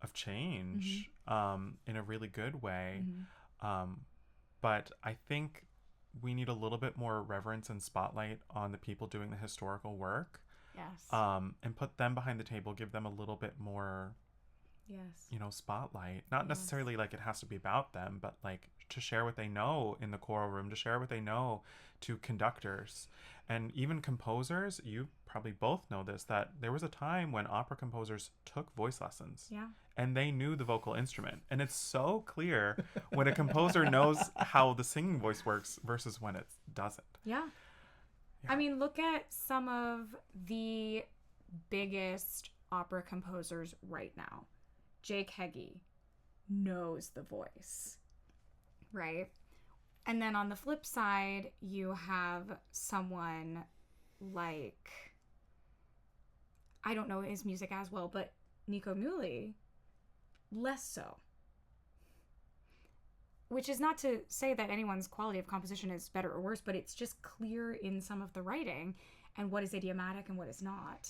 of change in a really good way. But I think we need a little bit more reverence and spotlight on the people doing the historical work. Yes. And put them behind the table, give them a little bit more, you know, spotlight. Not necessarily like it has to be about them, but like to share what they know in the choral room, to share what they know to conductors and even composers. You probably both know this, that there was a time when opera composers took voice lessons. Yeah. And they knew the vocal instrument. And it's so clear when a composer knows how the singing voice works versus when it doesn't. Yeah. I mean, look at some of the biggest opera composers right now. Jake Heggie knows the voice, right? And then on the flip side, you have someone like, I don't know his music as well, but Nico Muhly, less so. Which is not to say that anyone's quality of composition is better or worse, but it's just clear in some of the writing and what is idiomatic and what is not.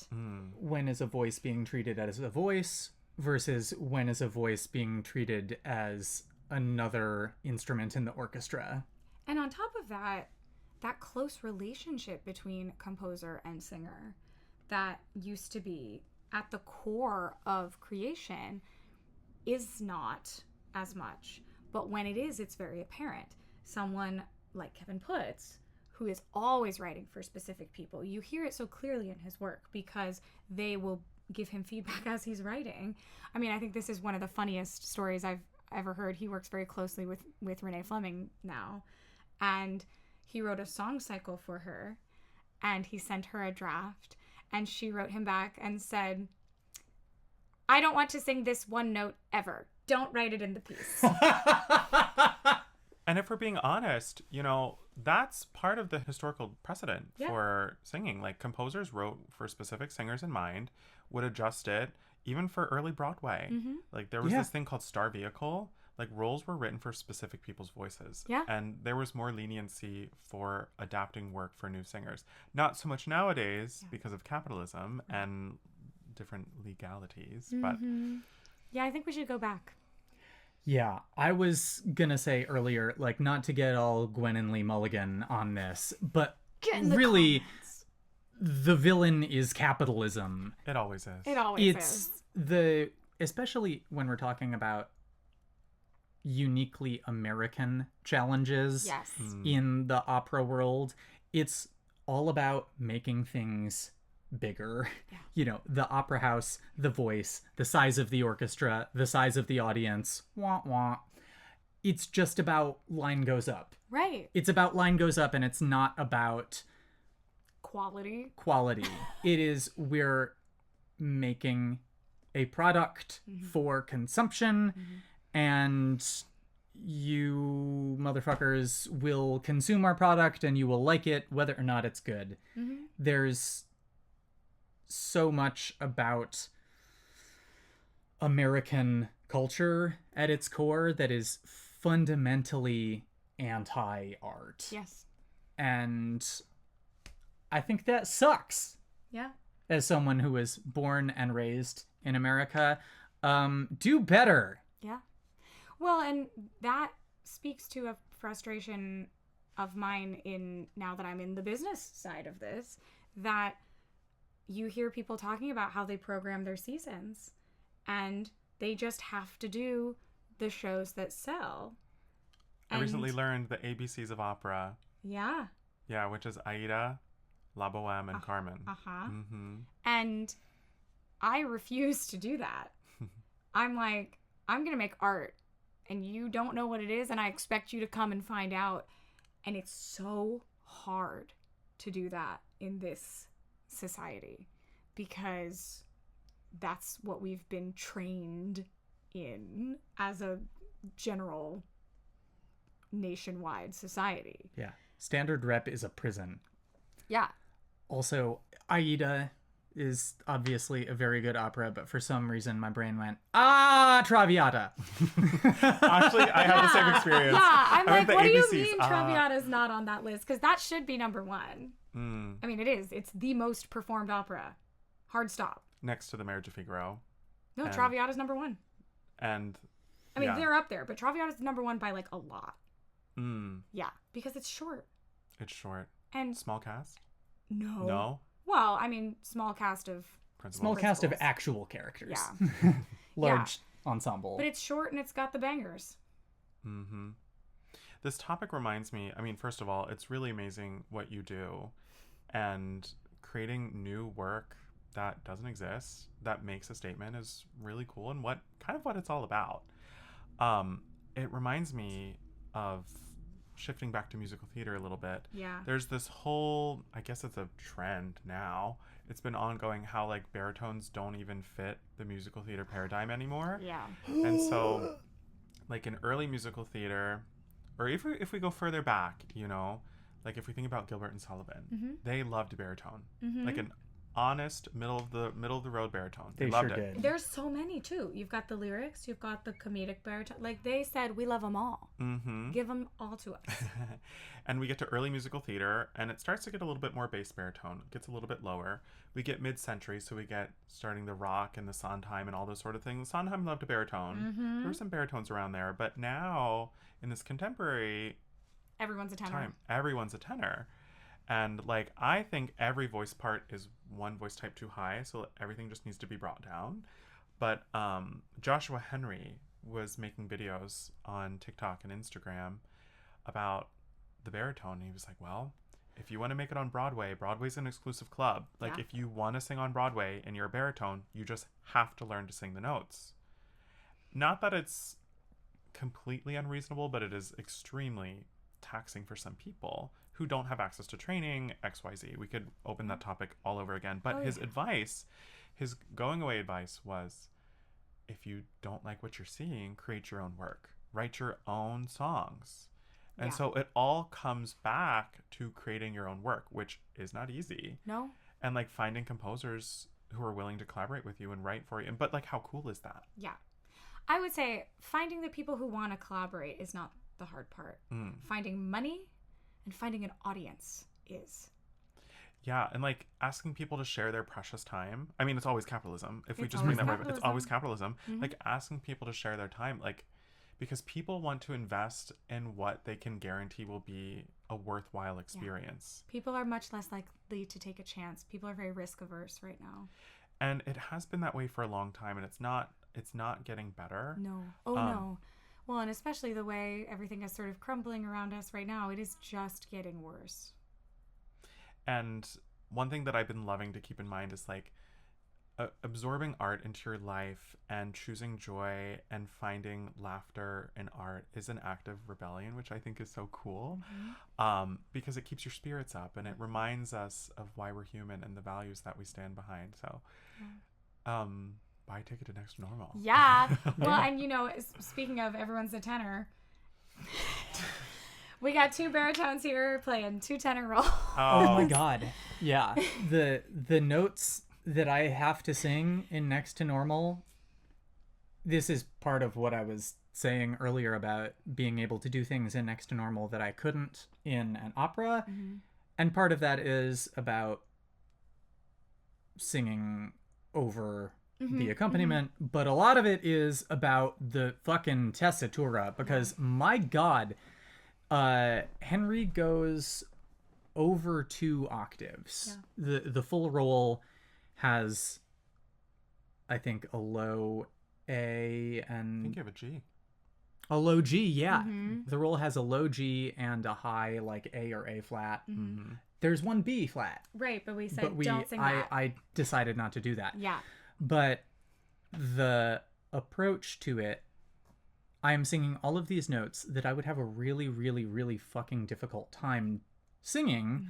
When is a voice being treated as a voice versus when is a voice being treated as another instrument in the orchestra? And on top of that, that close relationship between composer and singer that used to be at the core of creation is not as much. But when it is, it's very apparent. Someone like Kevin Puts, who is always writing for specific people, you hear it so clearly in his work because they will give him feedback as he's writing. I mean, I think this is one of the funniest stories I've ever heard. He works very closely with Renee Fleming now. And he wrote a song cycle for her, and he sent her a draft, and she wrote him back and said, "I don't want to sing this one note ever. Don't write it in the piece." And if we're being honest, that's part of the historical precedent for singing. Like, composers wrote for specific singers in mind, would adjust it, even for early Broadway. Like, there was this thing called star vehicle. Like, roles were written for specific people's voices. Yeah. And there was more leniency for adapting work for new singers. Not so much nowadays because of capitalism and different legalities, but... Yeah, I think we should go back. Yeah, I was gonna say earlier, like, not to get all Gwen and Lee Mulligan on this, but really, the villain is capitalism. It always is. It always is. Especially when we're talking about uniquely American challenges in the opera world, it's all about making things bigger. The opera house, the voice, the size of the orchestra, the size of the audience, wah wah. It's just about line goes up. Right. It's about line goes up, and it's not about quality. It is, we're making a product for consumption, and you motherfuckers will consume our product and you will like it whether or not it's good. There's so much about American culture at its core that is fundamentally anti-art. Yes. And I think that sucks. Yeah. As someone who was born and raised in America, do better. Yeah. Well, and that speaks to a frustration of mine now that I'm in the business side of this, that you hear people talking about how they program their seasons and they just have to do the shows that sell. I recently learned the ABCs of opera. Yeah. Yeah, which is Aida, La Boheme, and Carmen. And I refuse to do that. I'm like, I'm going to make art and you don't know what it is, and I expect you to come and find out. And it's so hard to do that in this society because that's what we've been trained in as a general nationwide society. Yeah. Standard rep is a prison. Yeah. Also, Aida is obviously a very good opera, but for some reason my brain went, Traviata. Actually, I have the same experience. Yeah, I'm like, what do you ABCs, mean Traviata's not on that list? Because that should be number one. I mean, it is. It's the most performed opera. Hard stop. Next to The Marriage of Figaro. No, Traviata's number one. And I mean, they're up there, but Traviata's number one by like a lot. Yeah, because it's short. It's short. And small cast? No. No? Well, I mean, small cast of actual characters. Yeah. Large ensemble. But it's short and it's got the bangers. This topic reminds me, I mean, first of all, it's really amazing what you do, and creating new work that doesn't exist, that makes a statement, is really cool, and what it's all about. It reminds me of shifting back to musical theater a little bit. Yeah. There's this whole, I guess it's a trend now. It's been ongoing how like baritones don't even fit the musical theater paradigm anymore. Yeah. And so like in early musical theater, or if we go further back, like if we think about Gilbert and Sullivan, they loved baritone. Like an honest middle of the road baritone. They loved sure it. did. There's so many too. You've got the lyrics, you've got the comedic baritone. Like they said, we love them all. Give them all to us. And we get to early musical theater, and it starts to get a little bit more bass baritone. It gets a little bit lower. We get mid-century, so we get starting the rock and the Sondheim and all those sort of things. Sondheim loved a baritone. There were some baritones around there, but now in this contemporary Everyone's a tenor. time, everyone's a tenor. And like I think every voice part is one voice type too high, so everything just needs to be brought down. But Joshua Henry was making videos on TikTok and Instagram about the baritone. He was like, well, if you want to make it on Broadway, Broadway's an exclusive club. Like if you want to sing on Broadway and you're a baritone, you just have to learn to sing the notes. Not that it's completely unreasonable, but it is extremely taxing for some people who don't have access to training, XYZ. We could open that topic all over again. But his advice, his going away advice was, if you don't like what you're seeing, create your own work. Write your own songs. And so it all comes back to creating your own work, which is not easy. No. And like finding composers who are willing to collaborate with you and write for you. But like, how cool is that? Yeah. I would say finding the people who want to collaborate is not the hard part. Finding money and finding an audience is. Yeah, and like asking people to share their precious time. I mean, it's always capitalism. If we just bring that right, it's always capitalism. Like asking people to share their time, like, because people want to invest in what they can guarantee will be a worthwhile experience. Yeah. People are much less likely to take a chance. People are very risk averse right now. And it has been that way for a long time, and it's not getting better. No. Oh, no. Well, and especially the way everything is sort of crumbling around us right now, it is just getting worse. And one thing that I've been loving to keep in mind is like absorbing art into your life and choosing joy and finding laughter in art is an act of rebellion, which I think is so cool. Because it keeps your spirits up and it reminds us of why we're human and the values that we stand behind. So, buy a ticket to Next to Normal. Yeah. Well, and you know, speaking of everyone's a tenor, we got 2 baritones here playing 2 tenor roles. Oh my god. Yeah. The notes that I have to sing in Next to Normal, this is part of what I was saying earlier about being able to do things in Next to Normal that I couldn't in an opera. And part of that is about singing over the accompaniment, but a lot of it is about the fucking tessitura, because my god, Henry goes over 2 octaves. The full roll has, I think, a low A and... I think you have a G. A low G, yeah. The roll has a low G and a high, like, A or A flat. There's one B flat. Right, but we said don't sing that. I decided not to do that. Yeah. But the approach to it, I am singing all of these notes that I would have a really, really, really fucking difficult time singing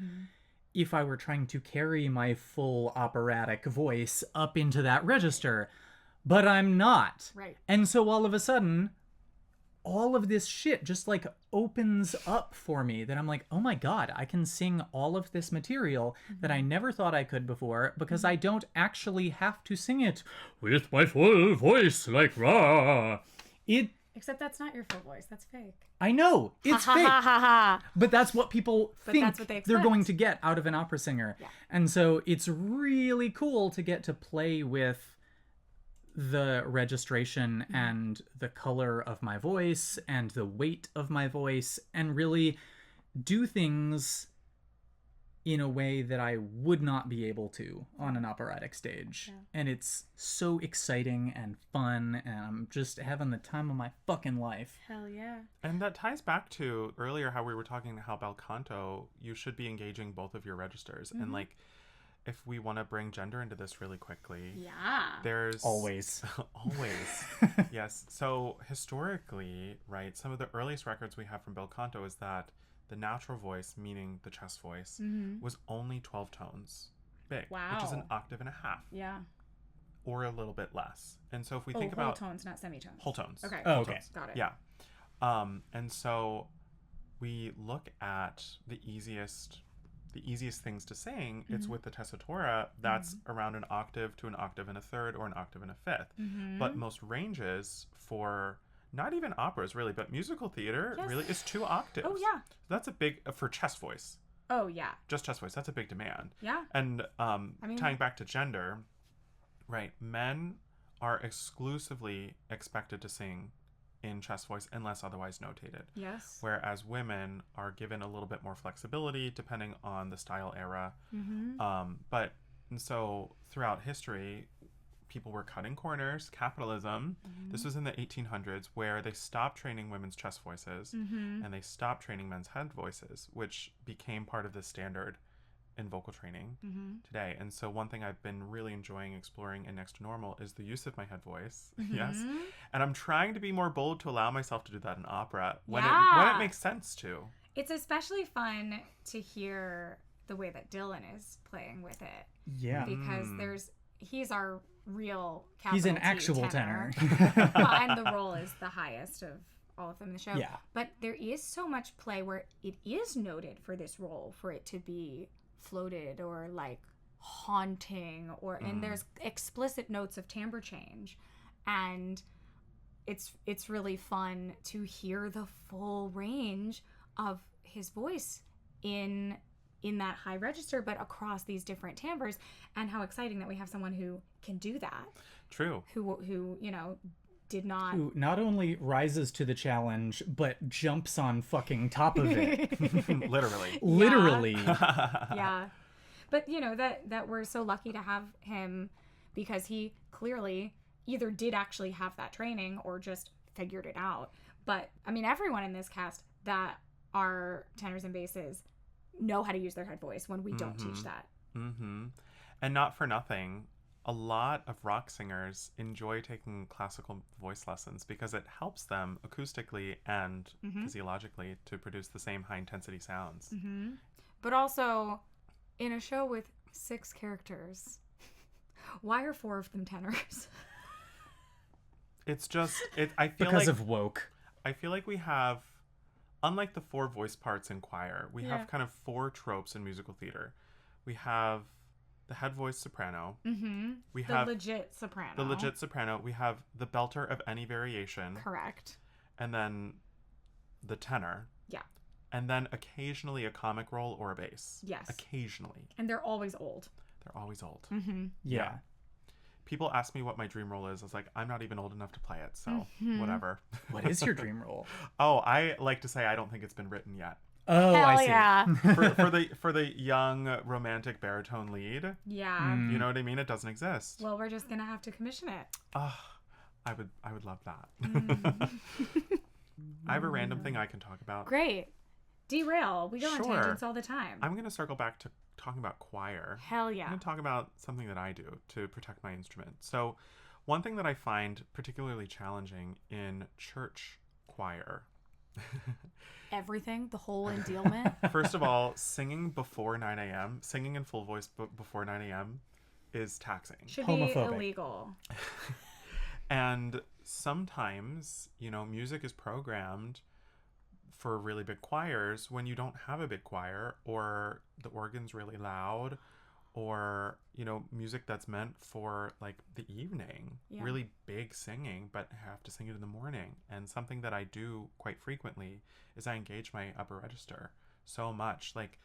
if I were trying to carry my full operatic voice up into that register. But I'm not. Right. And so all of a sudden, all of this shit just like opens up for me that I'm like, oh my god, I can sing all of this material that I never thought I could before, because I don't actually have to sing it with my full voice like rah. Except that's not your full voice. That's fake. I know. It's fake. But that's what people think that's what they're going to get out of an opera singer. Yeah. And so it's really cool to get to play with the registration and the color of my voice and the weight of my voice and really do things in a way that I would not be able to on an operatic stage. Yeah. And it's so exciting and fun, and I'm just having the time of my fucking life. Hell yeah. And that ties back to earlier how we were talking how bel canto, you should be engaging both of your registers. And like, if we want to bring gender into this really quickly, there's always yes. So historically, right, some of the earliest records we have from bel canto is that the natural voice, meaning the chest voice, was only 12 tones big, which is an octave and a half. Yeah. Or a little bit less. And so if we think about whole tones, not semitones. Whole tones. Okay. Oh, okay. Tones. Got it. Yeah. And so we look at the easiest things to sing. It's with the tessitura. That's around an octave to an octave and a third or an octave and a fifth. But most ranges for not even operas really, but musical theater really is 2 octaves. Oh yeah. That's a big for chest voice. Oh yeah. Just chest voice. That's a big demand. Yeah. And tying back to gender, right? Men are exclusively expected to sing in chest voice unless otherwise notated. Yes. Whereas women are given a little bit more flexibility depending on the style era. And so throughout history, people were cutting corners, capitalism. This was in the 1800s where they stopped training women's chest voices and they stopped training men's head voices, which became part of the standard in vocal training today. And so one thing I've been really enjoying exploring in Next to Normal is the use of my head voice. Yes. And I'm trying to be more bold to allow myself to do that in opera when it makes sense to. It's especially fun to hear the way that Dylan is playing with it. Yeah. Because he's our real capital He's an T actual tenor. Well, and the role is the highest of all of them in the show. Yeah. But there is so much play where it is noted for this role, for it to be floated or like haunting, or and there's explicit notes of timbre change, and it's really fun to hear the full range of his voice in that high register, but across these different timbres, and how exciting that we have someone who can do that. True. Who you know, did not... Who not only rises to the challenge, but jumps on fucking top of it. Literally. Literally. Yeah. But, you know, that we're so lucky to have him, because he clearly either did actually have that training or just figured it out. But, I mean, everyone in this cast that are tenors and basses know how to use their head voice when we don't teach that. Mm-hmm. And not for nothing, a lot of rock singers enjoy taking classical voice lessons because it helps them acoustically and physiologically to produce the same high intensity sounds. Mm-hmm. But also, in a show with 6 characters, why are 4 of them tenors? It's just, I feel Because like, of woke. I feel like we have, unlike the 4 voice parts in choir, we have kind of 4 tropes in musical theater. We have the head voice soprano. Mm-hmm. We have the legit soprano. the legit soprano. We have the belter of any variation. Correct. And then the tenor. Yeah. And then occasionally a comic role or a bass. Yes. Occasionally. And they're always old. They're always old. Mm-hmm. Yeah. People ask me what my dream role is. I was like, I'm not even old enough to play it, so whatever. What is your dream role? Oh, I like to say I don't think it's been written yet. Oh, Hell I see. yeah. for the young romantic baritone lead, Yeah. you know what I mean? It doesn't exist. Well, we're just gonna have to commission it. I would love that. I have a random thing I can talk about. Great. Derail. We go on Sure. tangents all the time. I'm going to circle back to talking about choir. Hell I'm yeah. going to talk about something that I do to protect my instrument. So, one thing that I find particularly challenging in church choir. Everything, the whole endealment. First of all, singing before 9 a.m., singing in full voice before 9 a.m. is taxing. Should Homophobic. be illegal. And sometimes, you know, music is programmed for really big choirs when you don't have a big choir, or the organ's really loud, or, you know, music that's meant for like the evening, really big singing, but have to sing it in the morning. And something that I do quite frequently is I engage my upper register so much. Like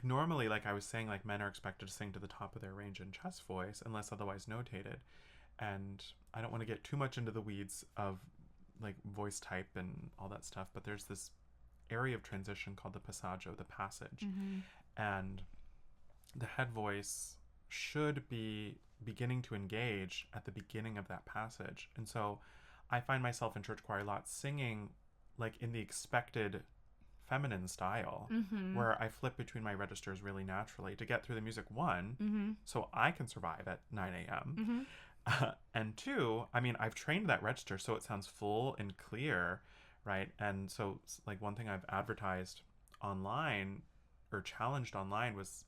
normally, like I was saying, like men are expected to sing to the top of their range in chest voice unless otherwise notated. And I don't want to get too much into the weeds of like voice type and all that stuff, but there's this area of transition called the passaggio, the passage. And the head voice should be beginning to engage at the beginning of that passage. And so I find myself in church choir a lot singing like in the expected feminine style, where I flip between my registers really naturally to get through the music, one, so I can survive at 9 a.m. And 2, I mean, I've trained that register so it sounds full and clear, right? And so like one thing I've advertised online or challenged online was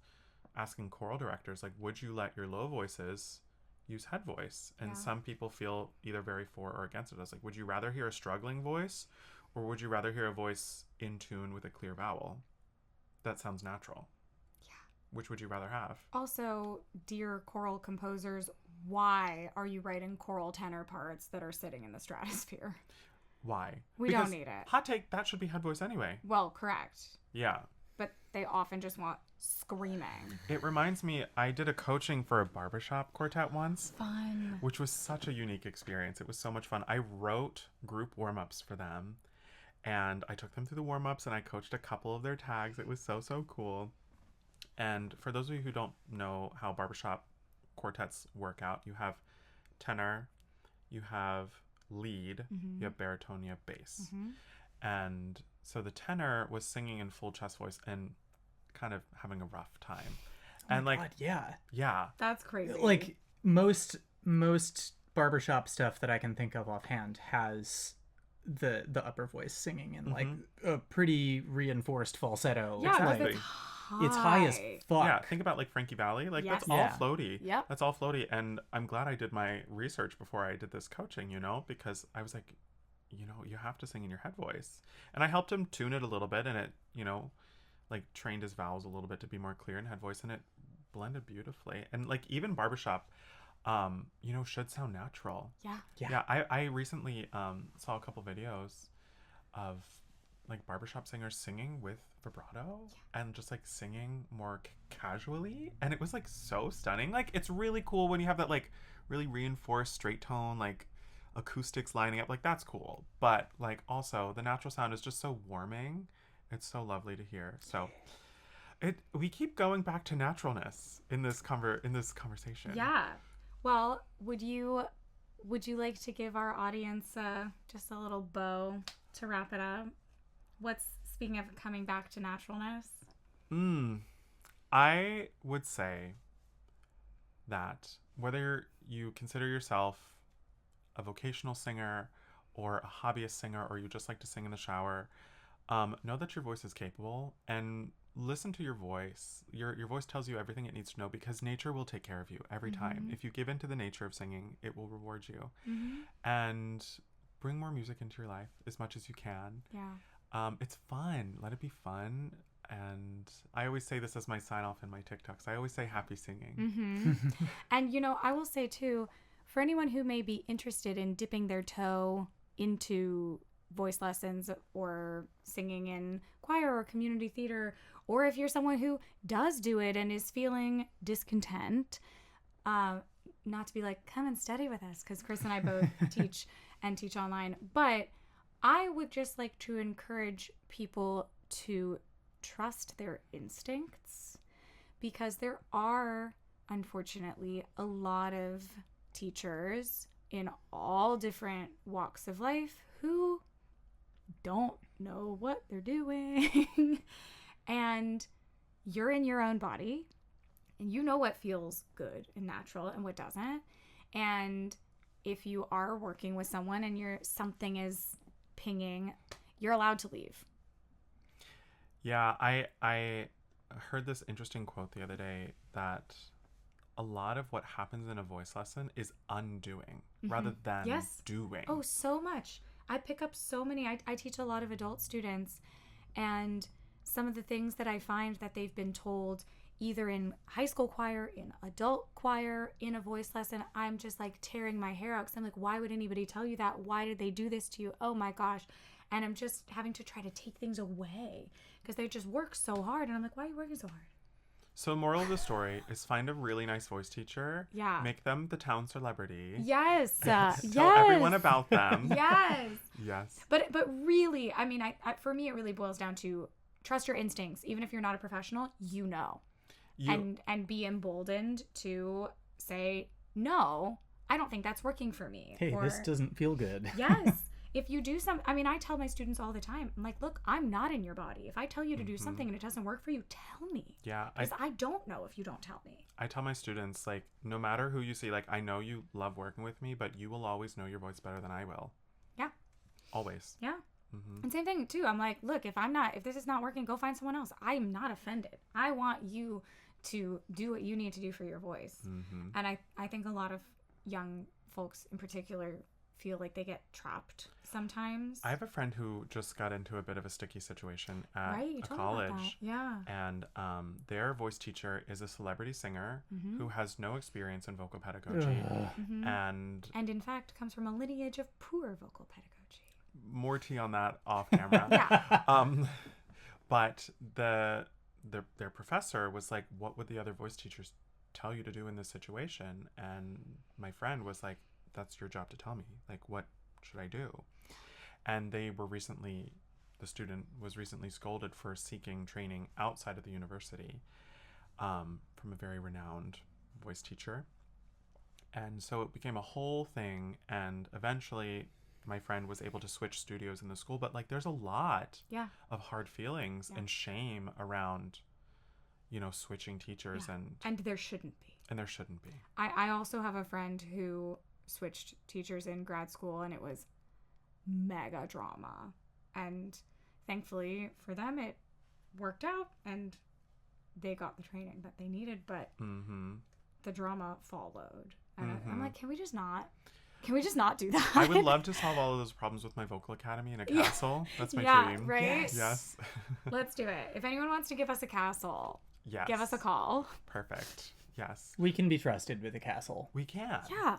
asking choral directors, like, would you let your low voices use head voice? And some people feel either very for or against it. I was like, would you rather hear a struggling voice, or would you rather hear a voice in tune with a clear vowel? That sounds natural. Yeah. Which would you rather have? Also, dear choral composers, why are you writing choral tenor parts that are sitting in the stratosphere? Why? We don't need it. Hot take, that should be head voice anyway. Well, correct. Yeah. But they often just want screaming. It reminds me, I did a coaching for a barbershop quartet once. Fun. Which was such a unique experience. It was so much fun. I wrote group warm-ups for them, and I took them through the warm-ups, and I coached a couple of their tags. It was so, so cool. And for those of you who don't know how barbershop quartets work out, you have tenor, you have lead, you have baritone, you have bass. And so the tenor was singing in full chest voice and kind of having a rough time. And like, God, yeah. That's crazy. Like most barbershop stuff that I can think of offhand has the upper voice singing in like a pretty reinforced falsetto. Yeah, exactly. it's high as fuck. Yeah, think about like Frankie Valli. Like that's all floaty. Yep. That's all floaty. And I'm glad I did my research before I did this coaching, you know, because I was like, you know, you have to sing in your head voice. And I helped him tune it a little bit, and it, you know, like trained his vowels a little bit to be more clear in head voice, and it blended beautifully. And like even barbershop, you know, should sound natural. Yeah. I recently saw a couple videos of like barbershop singers singing with vibrato and just like singing more casually, and it was like so stunning. Like it's really cool when you have that like really reinforced straight tone, like acoustics lining up. Like that's cool, but like also the natural sound is just so warming. It's so lovely to hear. So we keep going back to naturalness in this conversation. Yeah. Well, would you like to give our audience just a little bow to wrap it up? What's, speaking of coming back to naturalness? I would say that whether you consider yourself a vocational singer or a hobbyist singer, or you just like to sing in the shower, know that your voice is capable, and listen to your voice. Your voice tells you everything it needs to know, because nature will take care of you every time. If you give in to the nature of singing, it will reward you. And bring more music into your life as much as you can. Yeah. It's fun. Let it be fun. And I always say this as my sign off in my TikToks. I always say happy singing. And, you know, I will say too, for anyone who may be interested in dipping their toe into voice lessons or singing in choir or community theater, or if you're someone who does do it and is feeling discontent, not to be like, come and study with us, because Chris and I both teach online, but I would just like to encourage people to trust their instincts, because there are, unfortunately, a lot of teachers in all different walks of life who don't know what they're doing. And you're in your own body, and you know what feels good and natural and what doesn't. And if you are working with someone and something is pinging, you're allowed to leave. Yeah, I heard this interesting quote the other day that a lot of what happens in a voice lesson is undoing rather than doing. Oh, so much. I pick up so many. I teach a lot of adult students, and some of the things that I find that they've been told either in high school choir, in adult choir, in a voice lesson, I'm just like tearing my hair out, because I'm like, why would anybody tell you that? Why did they do this to you? Oh my gosh. And I'm just having to try to take things away because they just work so hard. And I'm like, why are you working so hard? So moral of the story is find a really nice voice teacher. Yeah. Make them the town celebrity. Yes. Tell everyone about them. Yes. Yes. But really, I mean, I for me, it really boils down to trust your instincts. Even if you're not a professional, you know. And be emboldened to say, no, I don't think that's working for me. Hey, this doesn't feel good. Yes. If you do I mean, I tell my students all the time, I'm like, look, I'm not in your body. If I tell you to do something and it doesn't work for you, tell me. Yeah. Because I don't know if you don't tell me. I tell my students, like, no matter who you see, like, I know you love working with me, but you will always know your voice better than I will. Yeah. Always. Yeah. And same thing too. I'm like, look, if this is not working, go find someone else. I'm not offended. I want you to do what you need to do for your voice. And I think a lot of young folks in particular feel like they get trapped sometimes. I have a friend who just got into a bit of a sticky situation at you a told me about that. college. Yeah. And their voice teacher is a celebrity singer who has no experience in vocal pedagogy. And in fact comes from a lineage of poor vocal pedagogy. More tea on that off camera. But their professor was like, what would the other voice teachers tell you to do in this situation? And my friend was like, that's your job to tell me. Like, what should I do? And the student was recently scolded for seeking training outside of the university from a very renowned voice teacher. And so it became a whole thing. And eventually my friend was able to switch studios in the school. But like, there's a lot of hard feelings and shame around, switching teachers. And there shouldn't be. I also have a friend who switched teachers in grad school, and it was mega drama, and thankfully for them it worked out and they got the training that they needed, but the drama followed, and I'm like, can we just not? Can we just not do that? I would love to solve all of those problems with my vocal academy in a castle. That's my dream. Right? Yes. Let's do it. If anyone wants to give us a castle, Yes. give us a call. Perfect. Yes. We can be trusted with a castle. We can. Yeah.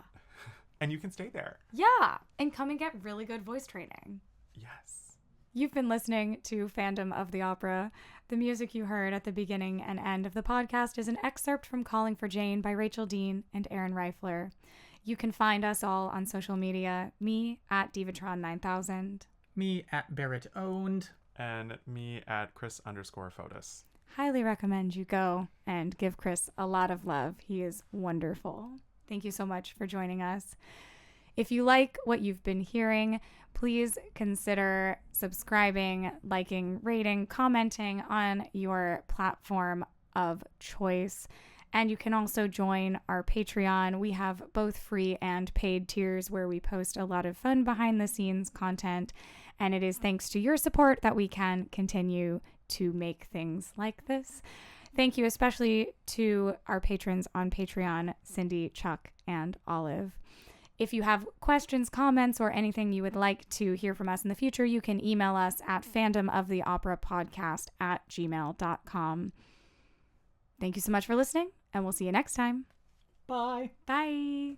And you can stay there. Yeah. And come and get really good voice training. Yes. You've been listening to Fandom of the Opera. The music you heard at the beginning and end of the podcast is an excerpt from Calling for Jane by Rachel Dean and Aaron Reifler. You can find us all on social media. Me at Divatron9000. Me at Barrett Owned. And me at Chris_Fotis. Highly recommend you go and give Chris a lot of love. He is wonderful. Thank you so much for joining us. If you like what you've been hearing, please consider subscribing, liking, rating, commenting on your platform of choice. And you can also join our Patreon. We have both free and paid tiers where we post a lot of fun behind the scenes content. And it is thanks to your support that we can continue to make things like this. Thank you especially to our patrons on Patreon, Cindy, Chuck, and Olive. If you have questions, comments, or anything you would like to hear from us in the future, you can email us at fandomoftheoperapodcast@gmail.com. Thank you so much for listening, and we'll see you next time. Bye. Bye.